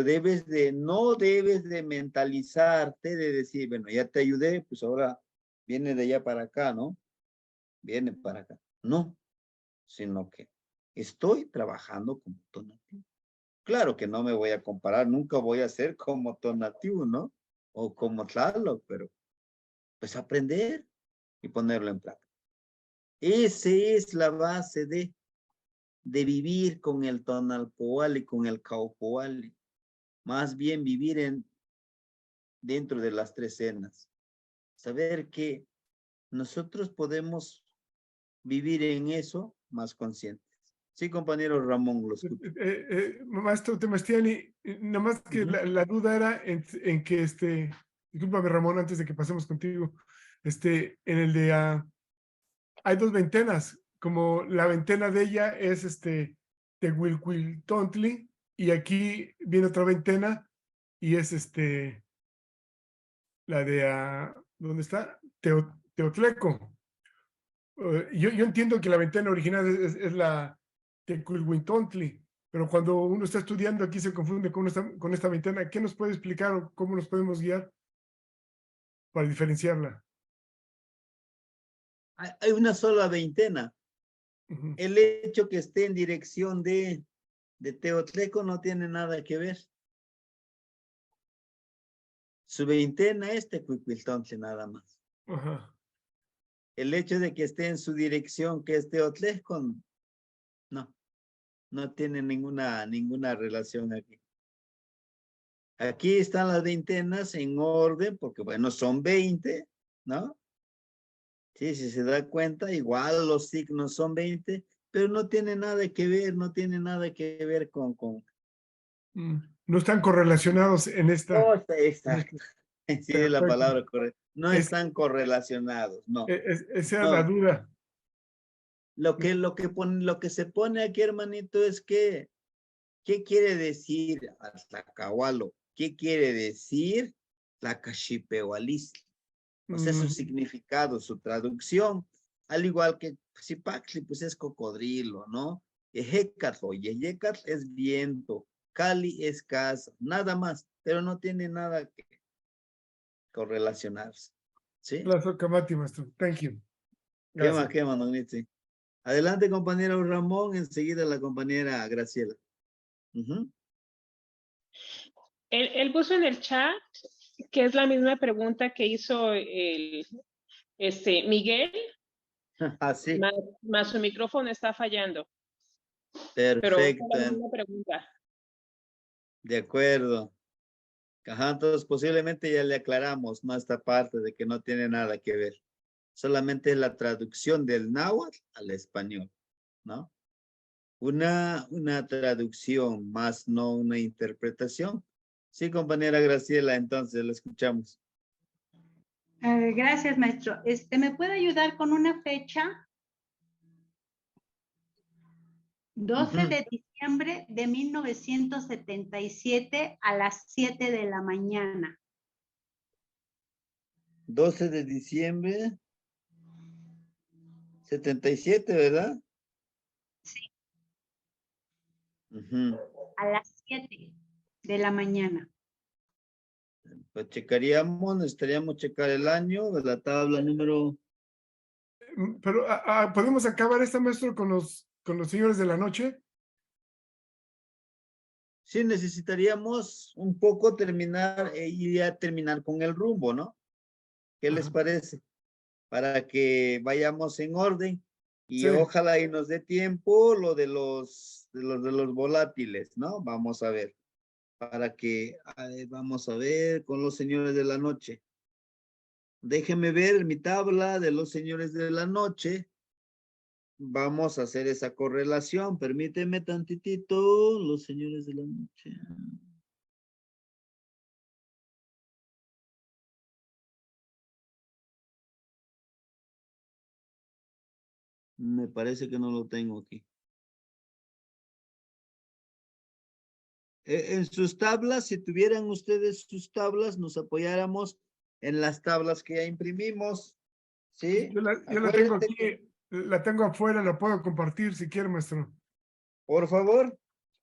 Speaker 1: no debes de mentalizarte de decir, bueno, ya te ayudé, pues ahora viene de allá para acá, ¿no? Viene para acá. No, sino que estoy trabajando como Tonatiuh. Claro que no me voy a comparar, nunca voy a ser como Tonatiuh, ¿no? O como Tlaloc, pero pues aprender y ponerlo en práctica. Esa es la base de vivir con el Tonalpohualli y con el Caupohualli. Más bien vivir dentro de las tres cenas. Saber que nosotros podemos vivir en eso más conscientes. Sí, compañero Ramón, lo escucho.
Speaker 3: Maestro Temastiani, nada más que la duda era en que discúlpame Ramón, antes de que pasemos contigo, en el de, hay dos ventenas, como la ventana de ella es Tehuilhuiltontli, y aquí viene otra ventana, y es la de, ¿dónde está? Teotleco. Yo entiendo que la ventana original es la Tecuilhuintontli, pero cuando uno está estudiando aquí se confunde con esta ventana. ¿Qué nos puede explicar o cómo nos podemos guiar para diferenciarla?
Speaker 1: Hay una sola veintena.
Speaker 3: Uh-huh.
Speaker 1: El hecho que esté en dirección de Teotleco no tiene nada que ver. Su veintena es Tecuilhuintontli nada más.
Speaker 3: Uh-huh.
Speaker 1: El hecho de que esté en su dirección, que es Teotleco, no tiene ninguna relación aquí. Aquí están las veintenas en orden, porque bueno, son 20, ¿no? Sí, si se da cuenta, igual los signos son 20, pero no tiene nada que ver, no tiene nada que ver con...
Speaker 3: No están correlacionados en esta...
Speaker 1: No, exacto. Sí, es la palabra correcta. No están correlacionados, no.
Speaker 3: Esa
Speaker 1: no.
Speaker 3: es la duda.
Speaker 1: Lo que se pone aquí, hermanito, es que, ¿qué quiere decir Atlacahualo? ¿Qué quiere decir Tlacaxipehualistli? O sea, su significado, su traducción, al igual que Zipaxli, pues es cocodrilo, ¿no? Ejecatl, Yeyecatl es viento, Cali es casa, nada más, pero no tiene nada que correlacionarse, ¿sí?
Speaker 3: Plazo Camati, maestro. Thank you.
Speaker 1: Gracias. ¿Qué más, Magniti? Adelante, compañero Ramón, enseguida la compañera Graciela.
Speaker 7: Él puso en el chat que es la misma pregunta que hizo Miguel.
Speaker 1: Sí.
Speaker 7: Más su micrófono está fallando.
Speaker 1: Perfecto.
Speaker 7: Pero es la misma pregunta.
Speaker 1: De acuerdo. Ajá, entonces posiblemente ya le aclaramos, ¿no? Esta parte de que no tiene nada que ver. Solamente es la traducción del náhuatl al español, ¿no? Una traducción, más no una interpretación. Sí, compañera Graciela, entonces la escuchamos.
Speaker 2: Gracias, maestro. ¿Me puede ayudar con una fecha? 12 de diciembre de 1977 a las 7 de la mañana.
Speaker 1: 12 de diciembre 77, ¿verdad?
Speaker 2: Sí.
Speaker 1: A
Speaker 2: las 7 de la mañana.
Speaker 1: Pues checaríamos, necesitaríamos checar el año de la tabla número...
Speaker 3: Pero ¿podemos acabar esta, maestro, con los señores de la noche?
Speaker 1: Sí, necesitaríamos un poco terminar y ya terminar con el rumbo, ¿no? ¿Qué les parece? Para que vayamos en orden y
Speaker 3: sí.
Speaker 1: Ojalá y nos dé tiempo lo de los volátiles, ¿no? Vamos a ver. Para que, vamos a ver con los señores de la noche. Déjenme ver mi tabla de los señores de la noche. Vamos a hacer esa correlación. Permíteme tantitito, los señores de la noche. Me parece que no lo tengo aquí. En sus tablas, si tuvieran ustedes sus tablas, nos apoyáramos en las tablas que ya imprimimos. ¿Sí?
Speaker 3: Yo la tengo aquí, la tengo afuera, la puedo compartir si quiere, maestro.
Speaker 1: Por favor,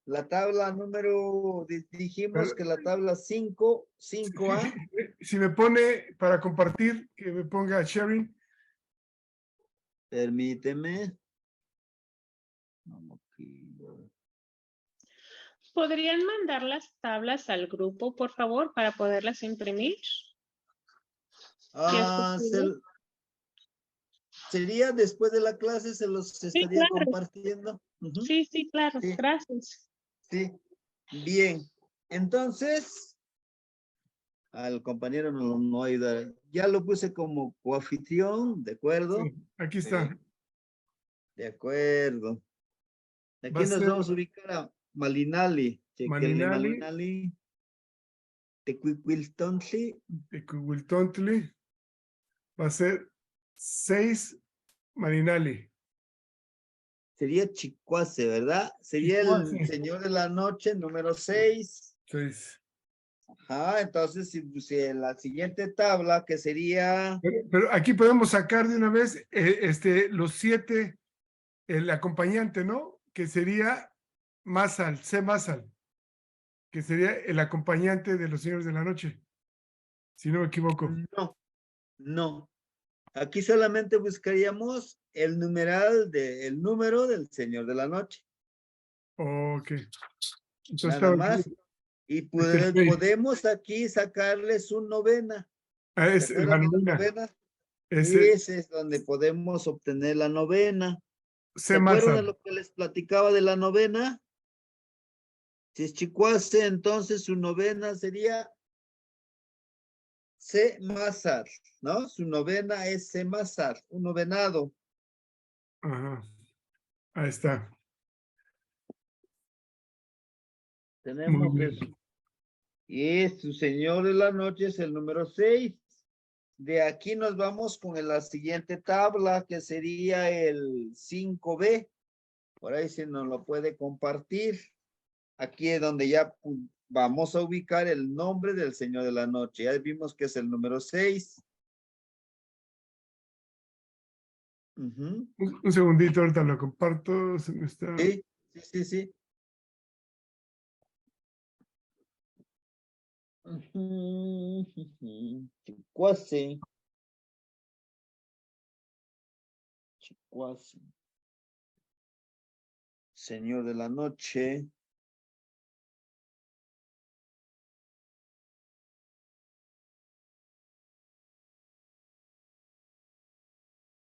Speaker 1: la tabla número, dijimos que la tabla 5A.
Speaker 3: Si me pone para compartir, que me ponga sharing.
Speaker 1: Permíteme.
Speaker 7: ¿Podrían mandar las tablas al grupo, por favor, para poderlas imprimir?
Speaker 1: Sería después de la clase, se los estaría compartiendo.
Speaker 7: Sí, claro,
Speaker 1: sí.
Speaker 7: Gracias.
Speaker 1: Sí, bien. Entonces, al compañero no ayudar. Ya lo puse como coanfitrión, ¿de acuerdo?
Speaker 3: Sí, aquí está.
Speaker 1: De acuerdo. Aquí nos vamos a ubicar a Malinali.
Speaker 3: Malinali.
Speaker 1: Tecuicuiltontli.
Speaker 3: Va a ser 6 Malinali.
Speaker 1: Sería Chicuase, ¿verdad? Sería el señor de la noche, número 6.
Speaker 3: 6.
Speaker 1: Ajá, entonces si en la siguiente tabla, que sería...
Speaker 3: Pero aquí podemos sacar de una vez los 7, el acompañante, ¿no? Que sería Masal, C. Masal, que sería el acompañante de los señores de la noche, si no me equivoco.
Speaker 1: No. Aquí solamente buscaríamos el número del señor de la noche.
Speaker 3: Ok. Entonces,
Speaker 1: nada más. Y podemos aquí sacarle su novena.
Speaker 3: Es la novena.
Speaker 1: Ese es donde podemos obtener la novena. ¿Se acuerdan de lo que les platicaba de la novena? Si es Chicuase, entonces su novena sería C. Mazar, ¿no? Su novena es C. Mazar, un novenado.
Speaker 3: Ajá. Ahí está.
Speaker 1: Tenemos eso. Y su señor de la noche es el número 6. De aquí nos vamos con la siguiente tabla, que sería el 5B. Por ahí se nos lo puede compartir. Aquí es donde ya vamos a ubicar el nombre del señor de la noche. Ya vimos que es el número 6.
Speaker 3: Un segundito, ahorita lo comparto. Se me está...
Speaker 1: Sí. Chicuase. Señor de la noche.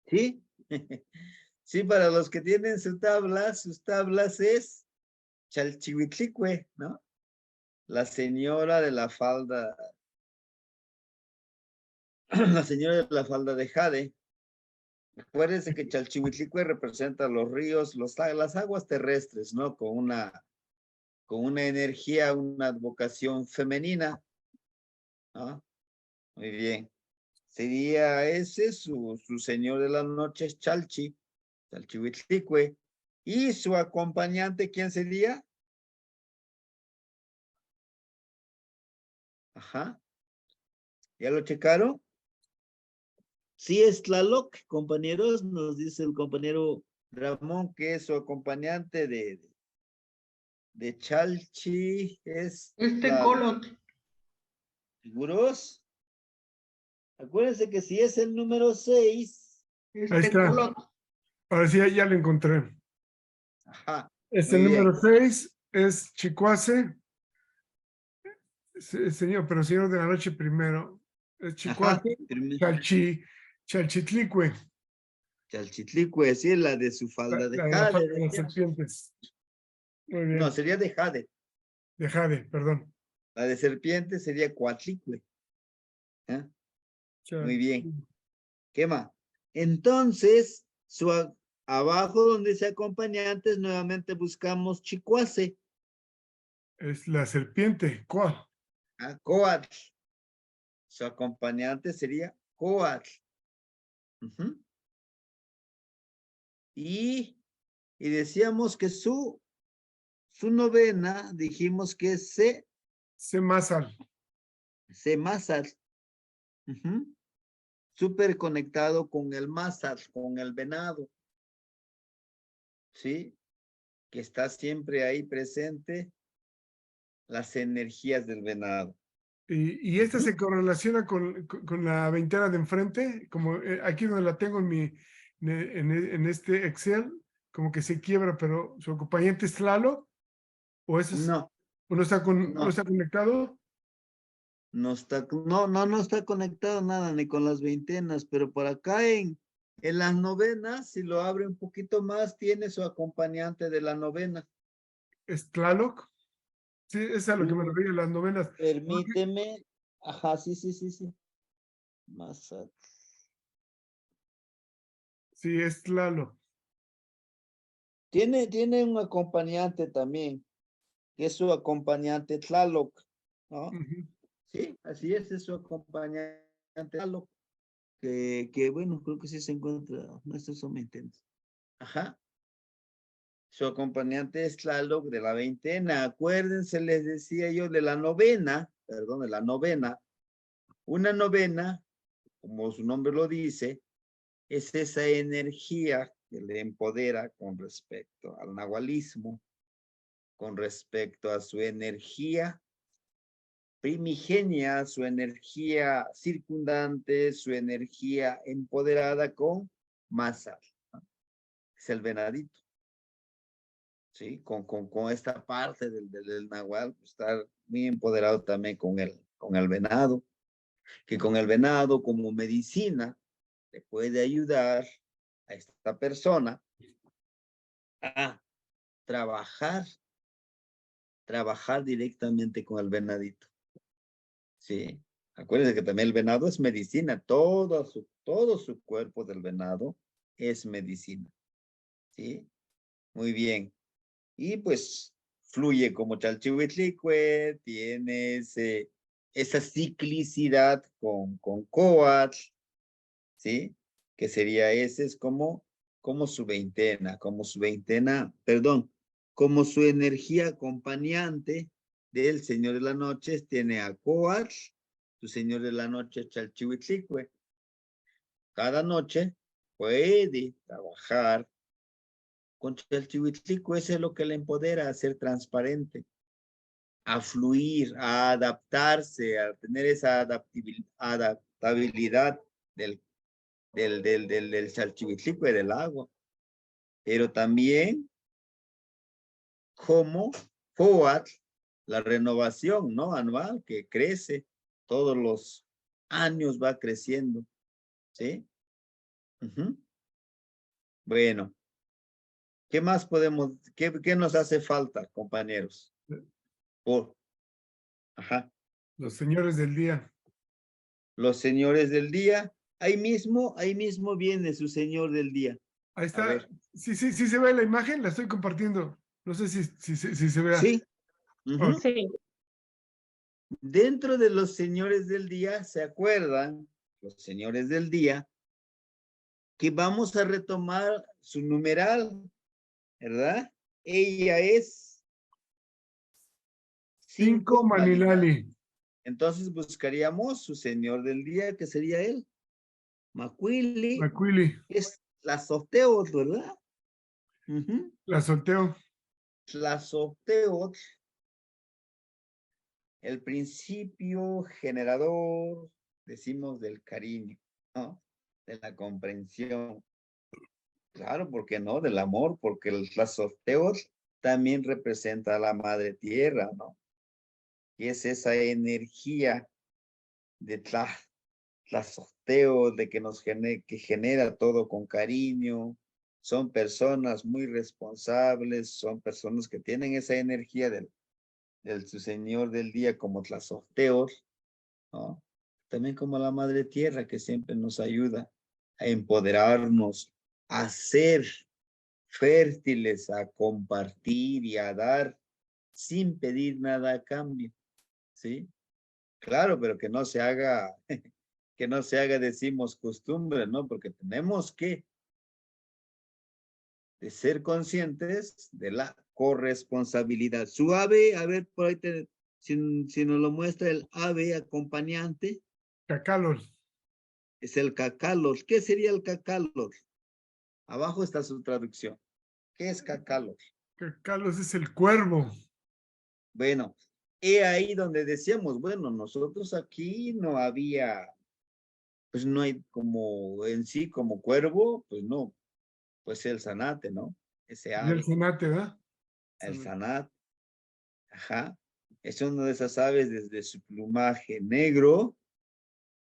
Speaker 1: ¿Sí? Sí, para los que tienen sus tablas es Chalchihuitlicue, ¿no? La señora de la falda. La señora de la falda de jade. Acuérdense que Chalchihuitlicue representa los ríos, las aguas terrestres, ¿no? Con una energía, una advocación femenina, ¿no? Muy bien. Sería ese su señor de la noche es Chalchihuitlicue. ¿Y su acompañante quién sería? Ajá. ¿Ya lo checaron? Sí, es Tlaloc, compañeros, nos dice el compañero Ramón, que es su acompañante de Chalchi, es
Speaker 8: Colot.
Speaker 1: ¿Seguros? Acuérdense que si es el número 6.
Speaker 3: Ahí está. Ahora sí, ya lo encontré.
Speaker 1: Ajá.
Speaker 3: Este
Speaker 1: muy
Speaker 3: número
Speaker 1: bien.
Speaker 3: 6 es Chicuase. Señor, pero señor de la noche primero. Es Chicuase, Chalchitlicue.
Speaker 1: Chalchitlicue, sí, la de su falda de
Speaker 3: La de
Speaker 1: jade.
Speaker 3: las serpientes. Muy bien.
Speaker 1: No, sería de jade.
Speaker 3: De jade, perdón.
Speaker 1: La de serpiente sería Coatlicue. ¿Eh? Muy bien. ¿Qué más? Entonces, abajo donde dice acompañantes, nuevamente buscamos Chicuase.
Speaker 3: Es la serpiente. ¿Cuál?
Speaker 1: Coatl. Su acompañante sería Coatl. Y decíamos que su novena, dijimos que es
Speaker 3: Semazal.
Speaker 1: Semazal. Súper conectado con el Mazal, con el venado. ¿Sí? Que está siempre ahí presente las energías del venado.
Speaker 3: Y esta se correlaciona con la veintena de enfrente, como aquí donde la tengo en este Excel, como que se quiebra, pero su acompañante es Tlaloc, o eso es,
Speaker 1: No.
Speaker 3: ¿o no está
Speaker 1: No.
Speaker 3: no está conectado?
Speaker 1: No está conectado nada ni con las veintenas, pero por acá en las novenas, si lo abre un poquito más, tiene su acompañante de la novena.
Speaker 3: ¿Es Tlaloc? Sí, es a lo que me refiero, las novenas.
Speaker 1: Permíteme. Ajá, sí. Más.
Speaker 3: Sí, es Tlaloc.
Speaker 1: Tiene un acompañante también, que es su acompañante Tlaloc, ¿no? Sí, así es su acompañante Tlaloc, que bueno, creo que sí se encuentra, no estoy sometendo. Ajá. Su acompañante es Tlaloc de la veintena. Acuérdense, les decía yo, de la novena. Una novena, como su nombre lo dice, es esa energía que le empodera con respecto al nahualismo, con respecto a su energía primigenia, su energía circundante, su energía empoderada con Mazal. Es el venadito. ¿Sí? Con esta parte del nahual, estar muy empoderado también con el venado, que con el venado como medicina le puede ayudar a esta persona a trabajar directamente con el venadito. ¿Sí? Acuérdense que también el venado es medicina, todo su cuerpo del venado es medicina. ¿Sí? Muy bien. Y pues fluye como Chalchihuitlicue, tiene esa ciclicidad con Coatl, ¿sí? Que sería ese, es como su veintena, como su energía acompañante del Señor de la Noche, tiene a Coatl, su Señor de la Noche Chalchihuitlicue. Cada noche puede trabajar con Chalchihuitlicue, eso es lo que le empodera a ser transparente, a fluir, a adaptarse, a tener esa adaptabilidad del Chalchihuitlicue, del agua. Pero también como Coatl, la renovación, ¿no? Anual, que crece, todos los años va creciendo, ¿sí? Bueno. ¿Qué más podemos, qué nos hace falta, compañeros? Ajá.
Speaker 3: Los señores del día.
Speaker 1: Los señores del día. ahí mismo viene su señor del día.
Speaker 3: Ahí
Speaker 1: A
Speaker 3: está.
Speaker 1: ver.
Speaker 3: Sí, se ve la imagen, la estoy compartiendo. No sé si se vea.
Speaker 1: Sí. Ujú.
Speaker 7: Sí.
Speaker 1: Dentro de los señores del día, ¿se acuerdan? Los señores del día, que vamos a retomar su numeral, ¿verdad? Ella es
Speaker 3: 5
Speaker 1: 5 Manilali.
Speaker 3: Manilali.
Speaker 1: Entonces buscaríamos su señor del día, que sería él. Macuili,
Speaker 3: Macuili.
Speaker 1: es la Tlazolteotl, ¿verdad? Ujú.
Speaker 3: La solteo.
Speaker 1: Tlazolteotl, el principio generador, decimos, del cariño, ¿no? De la comprensión. Claro, ¿por qué no? Del amor, porque el Tlazolteotl también representa a la madre tierra, ¿no? Y es esa energía de Tlazolteotl, de que que genera todo con cariño. Son personas muy responsables, son personas que tienen esa energía del su señor del día como Tlazolteotl, ¿no? También como la madre tierra que siempre nos ayuda a empoderarnos, a ser fértiles, a compartir y a dar sin pedir nada a cambio, ¿sí? Claro, pero que no se haga, que no se haga, decimos, costumbre, ¿no? Porque tenemos que de ser conscientes de la corresponsabilidad. Su ave, a ver, por ahí si nos lo muestra el ave acompañante,
Speaker 3: Cacalos.
Speaker 1: es el cacalos. ¿Qué sería el cacalos? Abajo está su traducción. ¿Qué es cacalos?
Speaker 3: Cacalos es el cuervo.
Speaker 1: Bueno, he ahí donde decíamos, bueno, nosotros aquí no había, pues no hay como en sí, como cuervo, pues no, pues el zanate, ¿no? Ese
Speaker 3: Es el
Speaker 1: ave,
Speaker 3: zanate, ¿verdad?
Speaker 1: el zanate, ajá. Es una de esas aves desde su plumaje negro,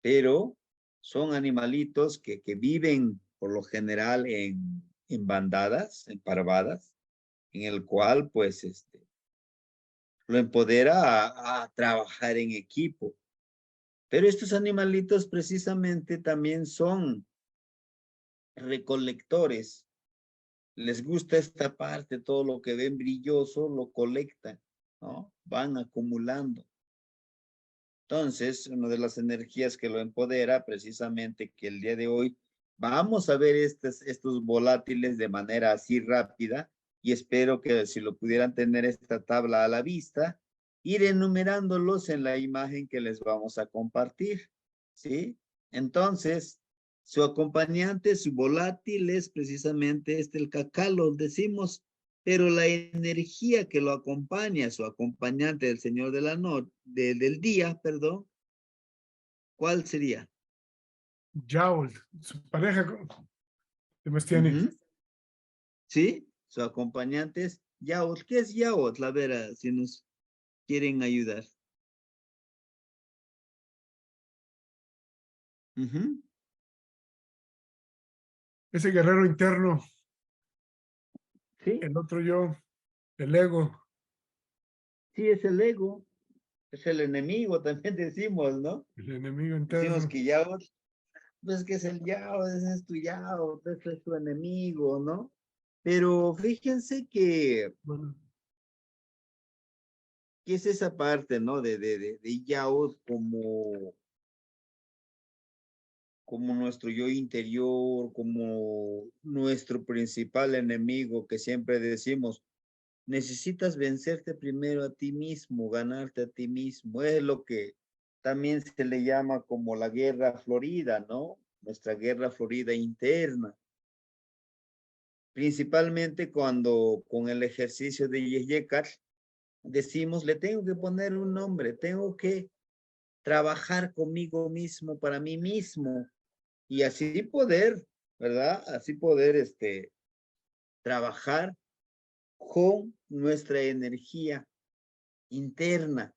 Speaker 1: pero son animalitos que viven por lo general en bandadas, en parvadas, en el cual pues lo empodera a trabajar en equipo. Pero estos animalitos precisamente también son recolectores. Les gusta esta parte, todo lo que ven brilloso lo colectan, ¿no? Van acumulando. Entonces, una de las energías que lo empodera, precisamente que el día de hoy vamos a ver estos volátiles de manera así rápida, y espero que si lo pudieran tener esta tabla a la vista, ir enumerándolos en la imagen que les vamos a compartir, ¿sí? Entonces, su acompañante, su volátil es precisamente el cacalo, decimos, pero la energía que lo acompaña, su acompañante del Señor de la noche, del día, perdón, ¿cuál sería?
Speaker 3: Yaol, su pareja de Bastiani.
Speaker 1: Ujú. ¿Sí? Su acompañante es Yaot. ¿Qué es Yaot? A ver, si nos quieren ayudar. Ujú.
Speaker 3: Ese guerrero interno,
Speaker 1: Sí,
Speaker 3: el otro yo, el ego.
Speaker 1: sí, es el ego, es el enemigo, también decimos, ¿no?
Speaker 3: El enemigo
Speaker 1: Decimos
Speaker 3: interno.
Speaker 1: que Yaot, pues que es el Yaot, ese es tu Yaot, ese es tu enemigo, ¿no? Pero fíjense que
Speaker 3: Bueno,
Speaker 1: es esa parte, ¿no? De Yaot como nuestro yo interior, como nuestro principal enemigo, que siempre decimos, necesitas vencerte primero a ti mismo, ganarte a ti mismo. Es lo que también se le llama como la guerra florida, ¿no? Nuestra guerra florida interna. Principalmente cuando con el ejercicio de Yeyekar decimos, le tengo que poner un nombre, tengo que trabajar conmigo mismo, para mí mismo, y así poder, ¿verdad? Así poder trabajar con nuestra energía interna.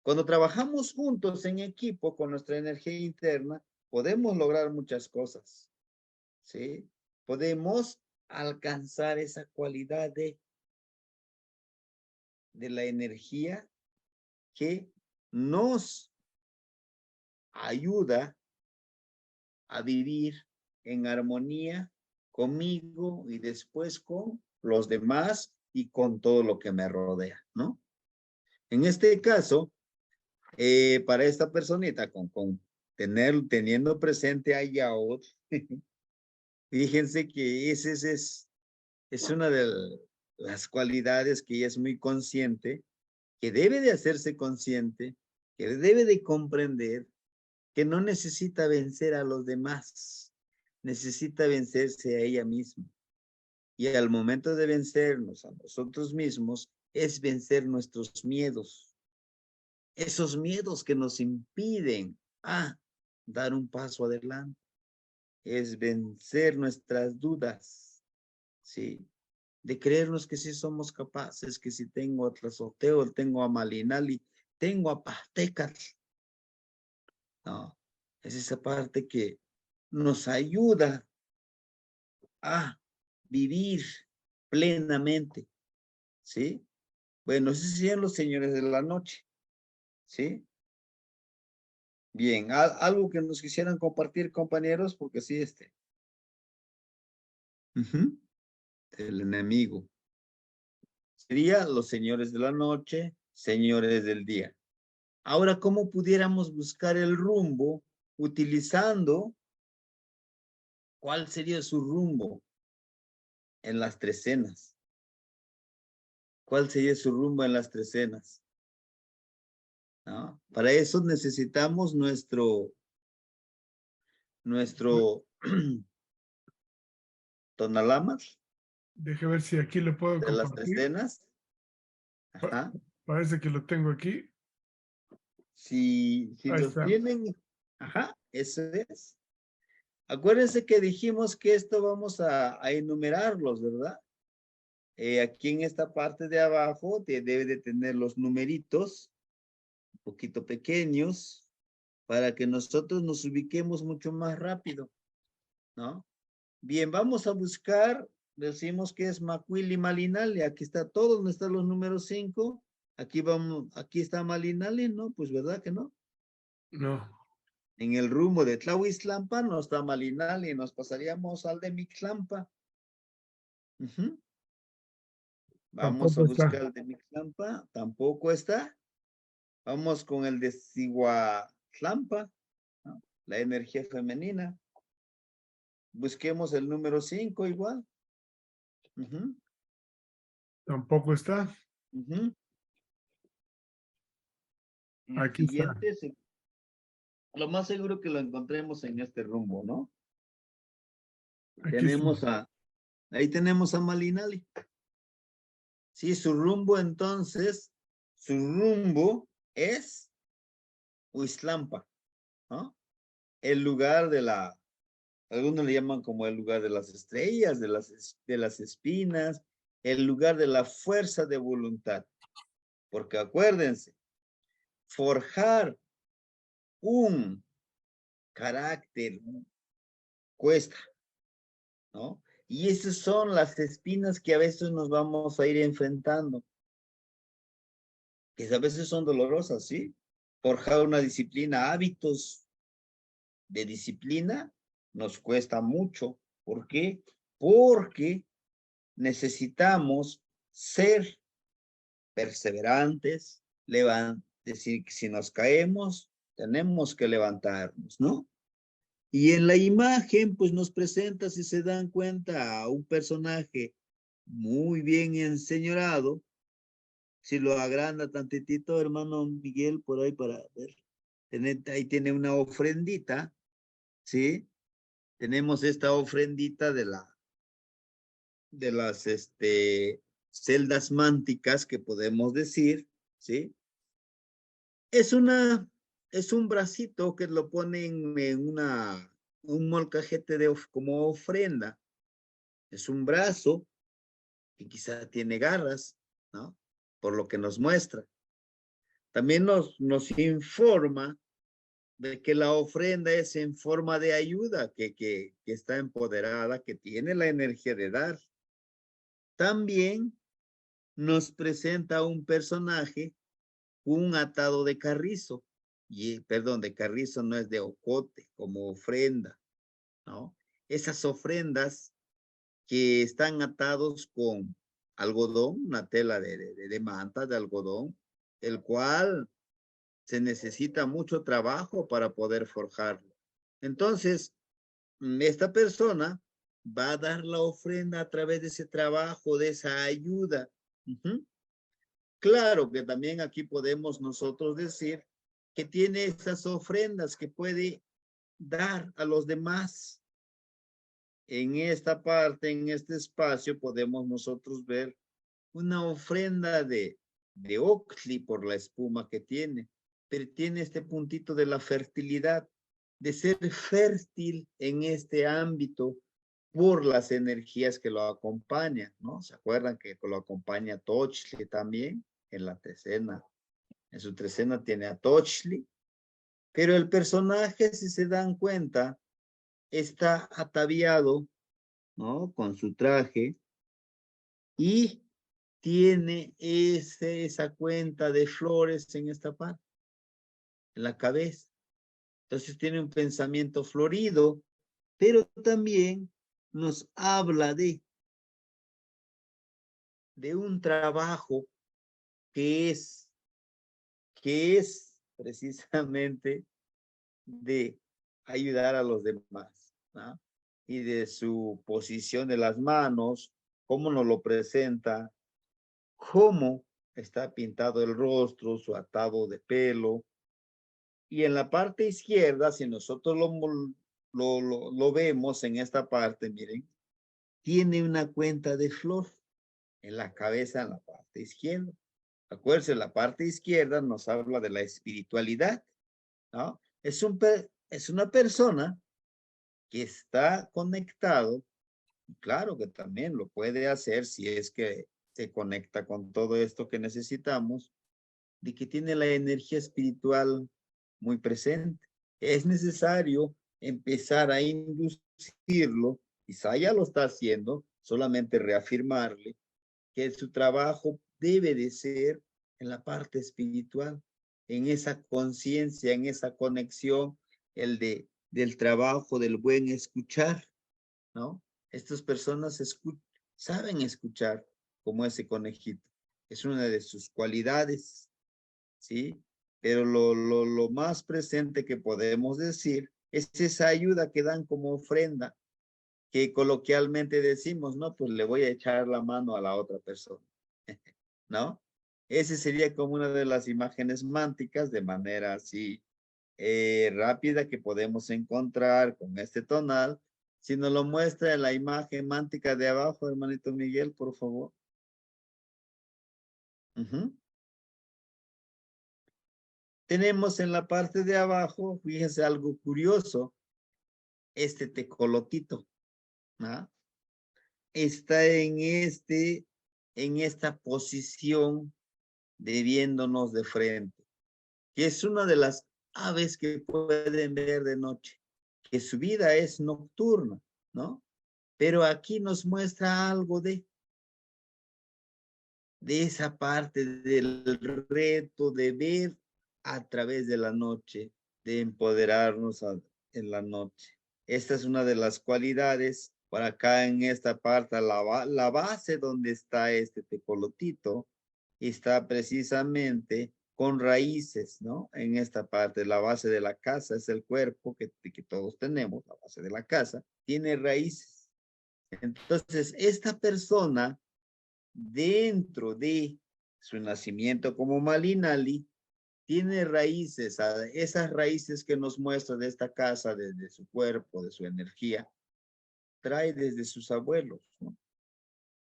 Speaker 1: Cuando trabajamos juntos en equipo con nuestra energía interna, podemos lograr muchas cosas, ¿sí? Podemos alcanzar esa cualidad de la energía que nos ayuda a vivir en armonía conmigo y después con los demás y con todo lo que me rodea, ¿no? En este caso, para esta personita, teniendo presente a Yahweh, fíjense que es una de las cualidades que ella es muy consciente, que debe de hacerse consciente, que debe de comprender que no necesita vencer a los demás, necesita vencerse a ella misma. Y al momento de vencernos a nosotros mismos, es vencer nuestros miedos. Esos miedos que nos impiden dar un paso adelante. Es vencer nuestras dudas, ¿sí? De creernos que sí somos capaces, que si tengo a Tlazoteo, tengo a Malinali, tengo a Pastecat. No, es esa parte que nos ayuda a vivir plenamente, ¿sí? Bueno, esos serían los señores de la noche, ¿sí? Bien, algo que nos quisieran compartir, compañeros, porque sí, el enemigo. Sería los señores de la noche, señores del día. Ahora, ¿cómo pudiéramos buscar el rumbo utilizando cuál sería su rumbo en las trecenas? ¿Cuál sería su rumbo en las trecenas? ¿No? Para eso necesitamos nuestro tonalamas
Speaker 3: Deje ver si aquí lo puedo
Speaker 1: de las
Speaker 3: compartir.
Speaker 1: trecenas. Ajá.
Speaker 3: Parece que lo tengo aquí.
Speaker 1: Si
Speaker 3: Ahí
Speaker 1: los
Speaker 3: está.
Speaker 1: tienen, ajá, eso es. Acuérdense que dijimos que esto vamos a enumerarlos, ¿verdad? Aquí en esta parte de abajo debe de tener los numeritos un poquito pequeños para que nosotros nos ubiquemos mucho más rápido, ¿no? Bien, vamos a buscar, decimos que es Macuili Malinali, aquí está todo, donde están los números 5, aquí está Malinali, ¿no? Pues verdad que no.
Speaker 3: No.
Speaker 1: En el rumbo de Tlahuiztlampa no está Malinali, nos pasaríamos al de Mixlampa. Vamos a
Speaker 3: Tampoco
Speaker 1: buscar
Speaker 3: está.
Speaker 1: el de Mixlampa, tampoco está. Vamos con el de Cihuatlampa, ¿no? La energía femenina. Busquemos el número 5 igual.
Speaker 3: Tampoco está.
Speaker 1: El
Speaker 3: Aquí está.
Speaker 1: siguiente, lo más seguro que lo encontremos en este rumbo, ¿no?
Speaker 3: Aquí está.
Speaker 1: Ahí tenemos a Malinali. Sí, su rumbo entonces, su rumbo es Huiztlampa, ¿no? El lugar algunos le llaman como el lugar de las estrellas, de las espinas, el lugar de la fuerza de voluntad. Porque acuérdense, forjar un carácter cuesta, ¿no? Y esas son las espinas que a veces nos vamos a ir enfrentando, que a veces son dolorosas, ¿sí? Forjar una disciplina, hábitos de disciplina, nos cuesta mucho. ¿Por qué? Porque necesitamos ser perseverantes, decir que si nos caemos, tenemos que levantarnos, ¿no? Y en la imagen, pues nos presenta, si se dan cuenta, a un personaje muy bien enseñorado. Si lo agranda tantitito, hermano Miguel, por ahí para ver. Ahí tiene una ofrendita, ¿sí? Tenemos esta ofrendita de las celdas mánticas que podemos decir, ¿sí? Es un bracito que lo ponen en un molcajete como ofrenda. Es un brazo que quizá tiene garras, ¿no? Por lo que nos muestra. También nos informa de que la ofrenda es en forma de ayuda, que está empoderada, que tiene la energía de dar. También nos presenta un personaje, un atado de carrizo. Perdón, de carrizo no es de ocote, como ofrenda, ¿no? Esas ofrendas que están atados con algodón, una tela de manta de algodón, el cual se necesita mucho trabajo para poder forjarlo. Entonces, esta persona va a dar la ofrenda a través de ese trabajo, de esa ayuda. Claro que también aquí podemos nosotros decir que tiene esas ofrendas que puede dar a los demás. En esta parte, en este espacio, podemos nosotros ver una ofrenda de Oxley por la espuma que tiene, pero tiene este puntito de la fertilidad, de ser fértil en este ámbito por las energías que lo acompañan, ¿no? ¿Se acuerdan que lo acompaña Tochli también en la trecena? En su trecena tiene a Tochli, pero el personaje, si se dan cuenta, está ataviado, ¿no? Con su traje y tiene esa cuenta de flores en esta parte, en la cabeza. Entonces tiene un pensamiento florido, pero también nos habla de un trabajo que es precisamente de ayudar a los demás, ¿no? Y de su posición de las manos, cómo nos lo presenta, cómo está pintado el rostro, su atado de pelo. Y en la parte izquierda, si nosotros lo vemos en esta parte, miren, tiene una cuenta de flor en la cabeza, en la parte izquierda. Acuérdense, la parte izquierda nos habla de la espiritualidad, ¿no? Es una persona que está conectado, claro que también lo puede hacer si es que se conecta con todo esto que necesitamos, de que tiene la energía espiritual muy presente. Es necesario empezar a inducirlo, quizá ya lo está haciendo, solamente reafirmarle que su trabajo debe de ser en la parte espiritual, en esa conciencia, en esa conexión, del trabajo, del buen escuchar, ¿no? Estas personas saben escuchar como ese conejito. Es una de sus cualidades, ¿sí? Pero lo más presente que podemos decir es esa ayuda que dan como ofrenda, que coloquialmente decimos, no, pues le voy a echar la mano a la otra persona, ¿no? Ese sería como una de las imágenes mánticas de manera así rápida que podemos encontrar con este tonal. Si nos lo muestra en la imagen mántica de abajo, hermanito Miguel, por favor. Tenemos en la parte de abajo, fíjense algo curioso, este tecolotito, ¿no? Está en esta posición de viéndonos de frente, que es una de las aves que pueden ver de noche, que su vida es nocturna, ¿no? Pero aquí nos muestra algo de esa parte del reto de ver a través de la noche, de empoderarnos en la noche. Esta es una de las cualidades. Por acá en esta parte, la base donde está este tecolotito, está precisamente con raíces, ¿no? En esta parte, la base de la casa es el cuerpo que todos tenemos, la base de la casa, tiene raíces. Entonces, esta persona, dentro de su nacimiento como Malinali, tiene raíces, esas raíces que nos muestra de esta casa, desde su cuerpo, de su energía, trae desde sus abuelos, ¿no?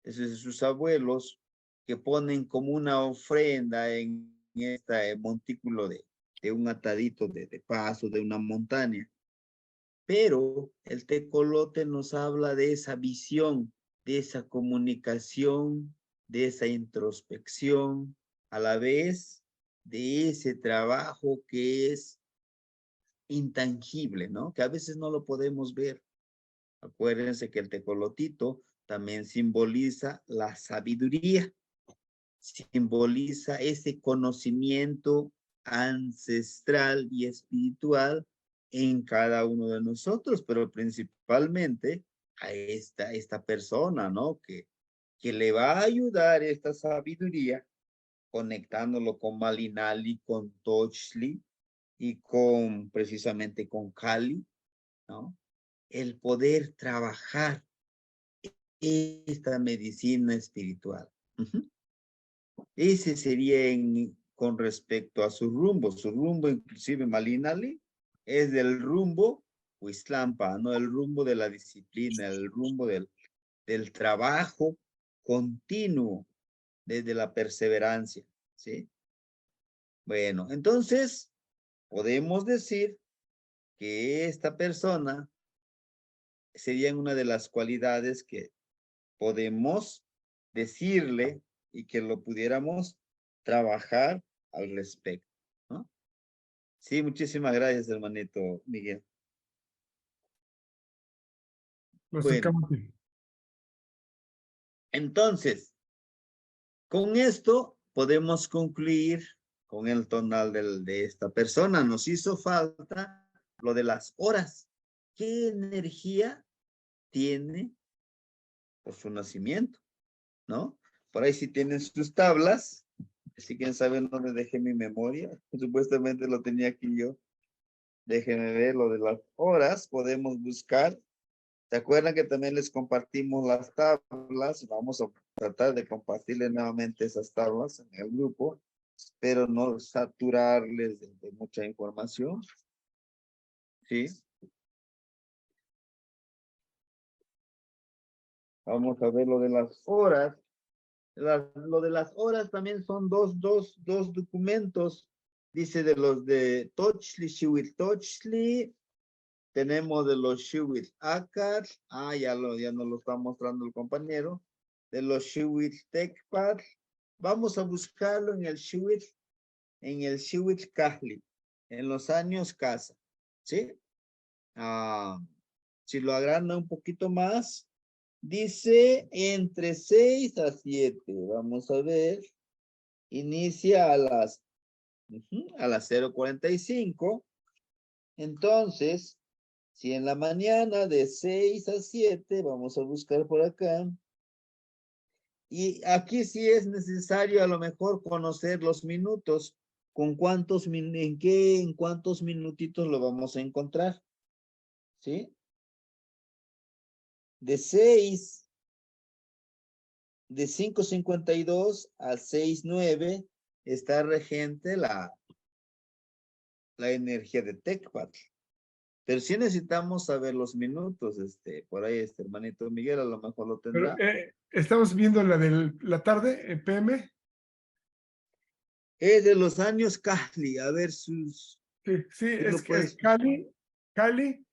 Speaker 1: Desde sus abuelos que ponen como una ofrenda en este montículo de un atadito de paso, de una montaña. Pero el tecolote nos habla de esa visión, de esa comunicación, de esa introspección, a la vez de ese trabajo que es intangible, ¿no? Que a veces no lo podemos ver. Acuérdense que el tecolotito también simboliza la sabiduría, simboliza ese conocimiento ancestral y espiritual en cada uno de nosotros, pero principalmente a esta persona, ¿no? Que le va a ayudar esta sabiduría conectándolo con Malinali, con Tochli y precisamente con Kali, ¿no? El poder trabajar esta medicina espiritual. Ese sería con respecto a su rumbo. Su rumbo, inclusive Malinali, es del rumbo Huizlampa, ¿no? El rumbo de la disciplina, el rumbo del trabajo continuo, desde la perseverancia, ¿sí? Bueno, entonces, podemos decir que esta persona sería una de las cualidades que podemos decirle y que lo pudiéramos trabajar al respecto, ¿no? Sí, muchísimas gracias, hermanito Miguel. Bueno, entonces, con esto podemos concluir con el tonal de esta persona. Nos hizo falta lo de las horas. ¿Qué energía tiene por su nacimiento? ¿No? Por ahí sí tienen sus tablas. Si quieren saber dónde dejé mi memoria. Supuestamente lo tenía aquí yo. Déjenme ver lo de las horas. Podemos buscar. ¿Se acuerdan que también les compartimos las tablas? Vamos a tratar de compartirles nuevamente esas tablas en el grupo. Espero no saturarles de mucha información. ¿Sí? Vamos a ver lo de las horas. Lo de las horas también son dos documentos. Dice de los de Tochli, Shiwit Tochli. Tenemos de los Shiwit Akar. Ya nos lo está mostrando el compañero. De los Shiwit Tekpar. Vamos a buscarlo en el Shiwit Kahli. En los años casa. ¿Sí? Si lo agranda un poquito más. Dice entre 6 a 7. Vamos a ver. Inicia a las 0:45. Entonces, si en la mañana de 6 a 7, vamos a buscar por acá. Y aquí sí es necesario a lo mejor conocer los minutos. ¿En cuántos minutitos lo vamos a encontrar? ¿Sí? De 5:52 a 6:09 está regente la energía de Tecpat. Pero sí necesitamos saber los minutos, por ahí hermanito Miguel a lo mejor lo tendrá.
Speaker 3: Pero, estamos viendo la de la tarde, PM.
Speaker 1: Es de los años Kahli, a ver sus...
Speaker 3: Sí, es que es Cali,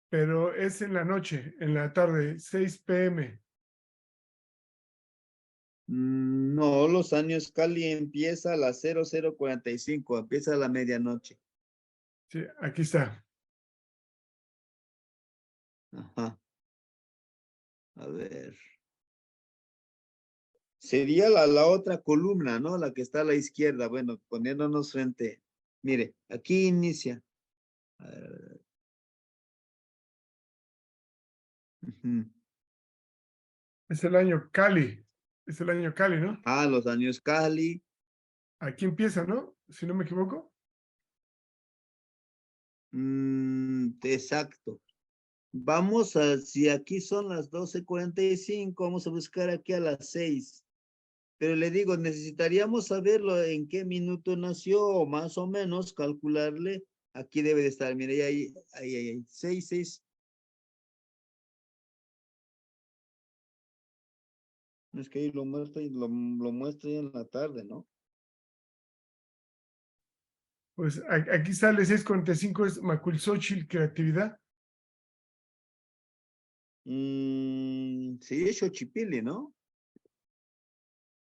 Speaker 3: pero es en la noche, en la tarde, 6 PM.
Speaker 1: No, los años Cali empieza a las 00:45, empieza a la medianoche.
Speaker 3: Sí, aquí está.
Speaker 1: Ajá. A ver. Sería la otra columna, ¿no? La que está a la izquierda. Bueno, poniéndonos frente. Mire, aquí inicia. A ver.
Speaker 3: Es el año Cali. Es el año Cali, ¿no?
Speaker 1: Los años Cali.
Speaker 3: Aquí empieza, ¿no? Si no me equivoco.
Speaker 1: Exacto. Vamos a, si aquí son las 12:45, vamos a buscar aquí a las 6. Pero le digo, necesitaríamos saberlo en qué minuto nació, o más o menos calcularle. Aquí debe de estar, mire, ahí, 6. Es que ahí lo muestra ya en la tarde, ¿no?
Speaker 3: Pues aquí sale 6:45, es Macuilxóchitl, creatividad.
Speaker 1: Sí, es Xochipilli, ¿no?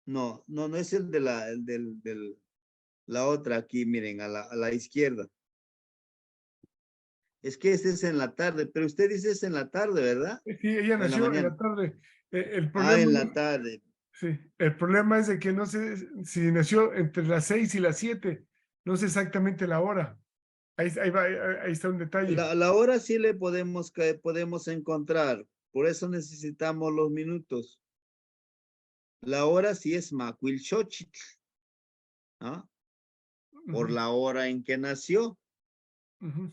Speaker 1: No es el de la otra aquí, miren, a la izquierda. Es que ese es en la tarde, pero usted dice es en la tarde, ¿verdad?
Speaker 3: Sí, ella nació en la tarde. El problema,
Speaker 1: en la tarde.
Speaker 3: Sí, el problema es de que no sé si nació entre las 6 y las 7, no sé exactamente la hora. ahí está un detalle.
Speaker 1: La hora sí le podemos encontrar. Por eso necesitamos los minutos. La hora sí es Macuil Xochitl, ¿no? Por
Speaker 3: Ujú,
Speaker 1: la hora en que nació,
Speaker 3: ujú.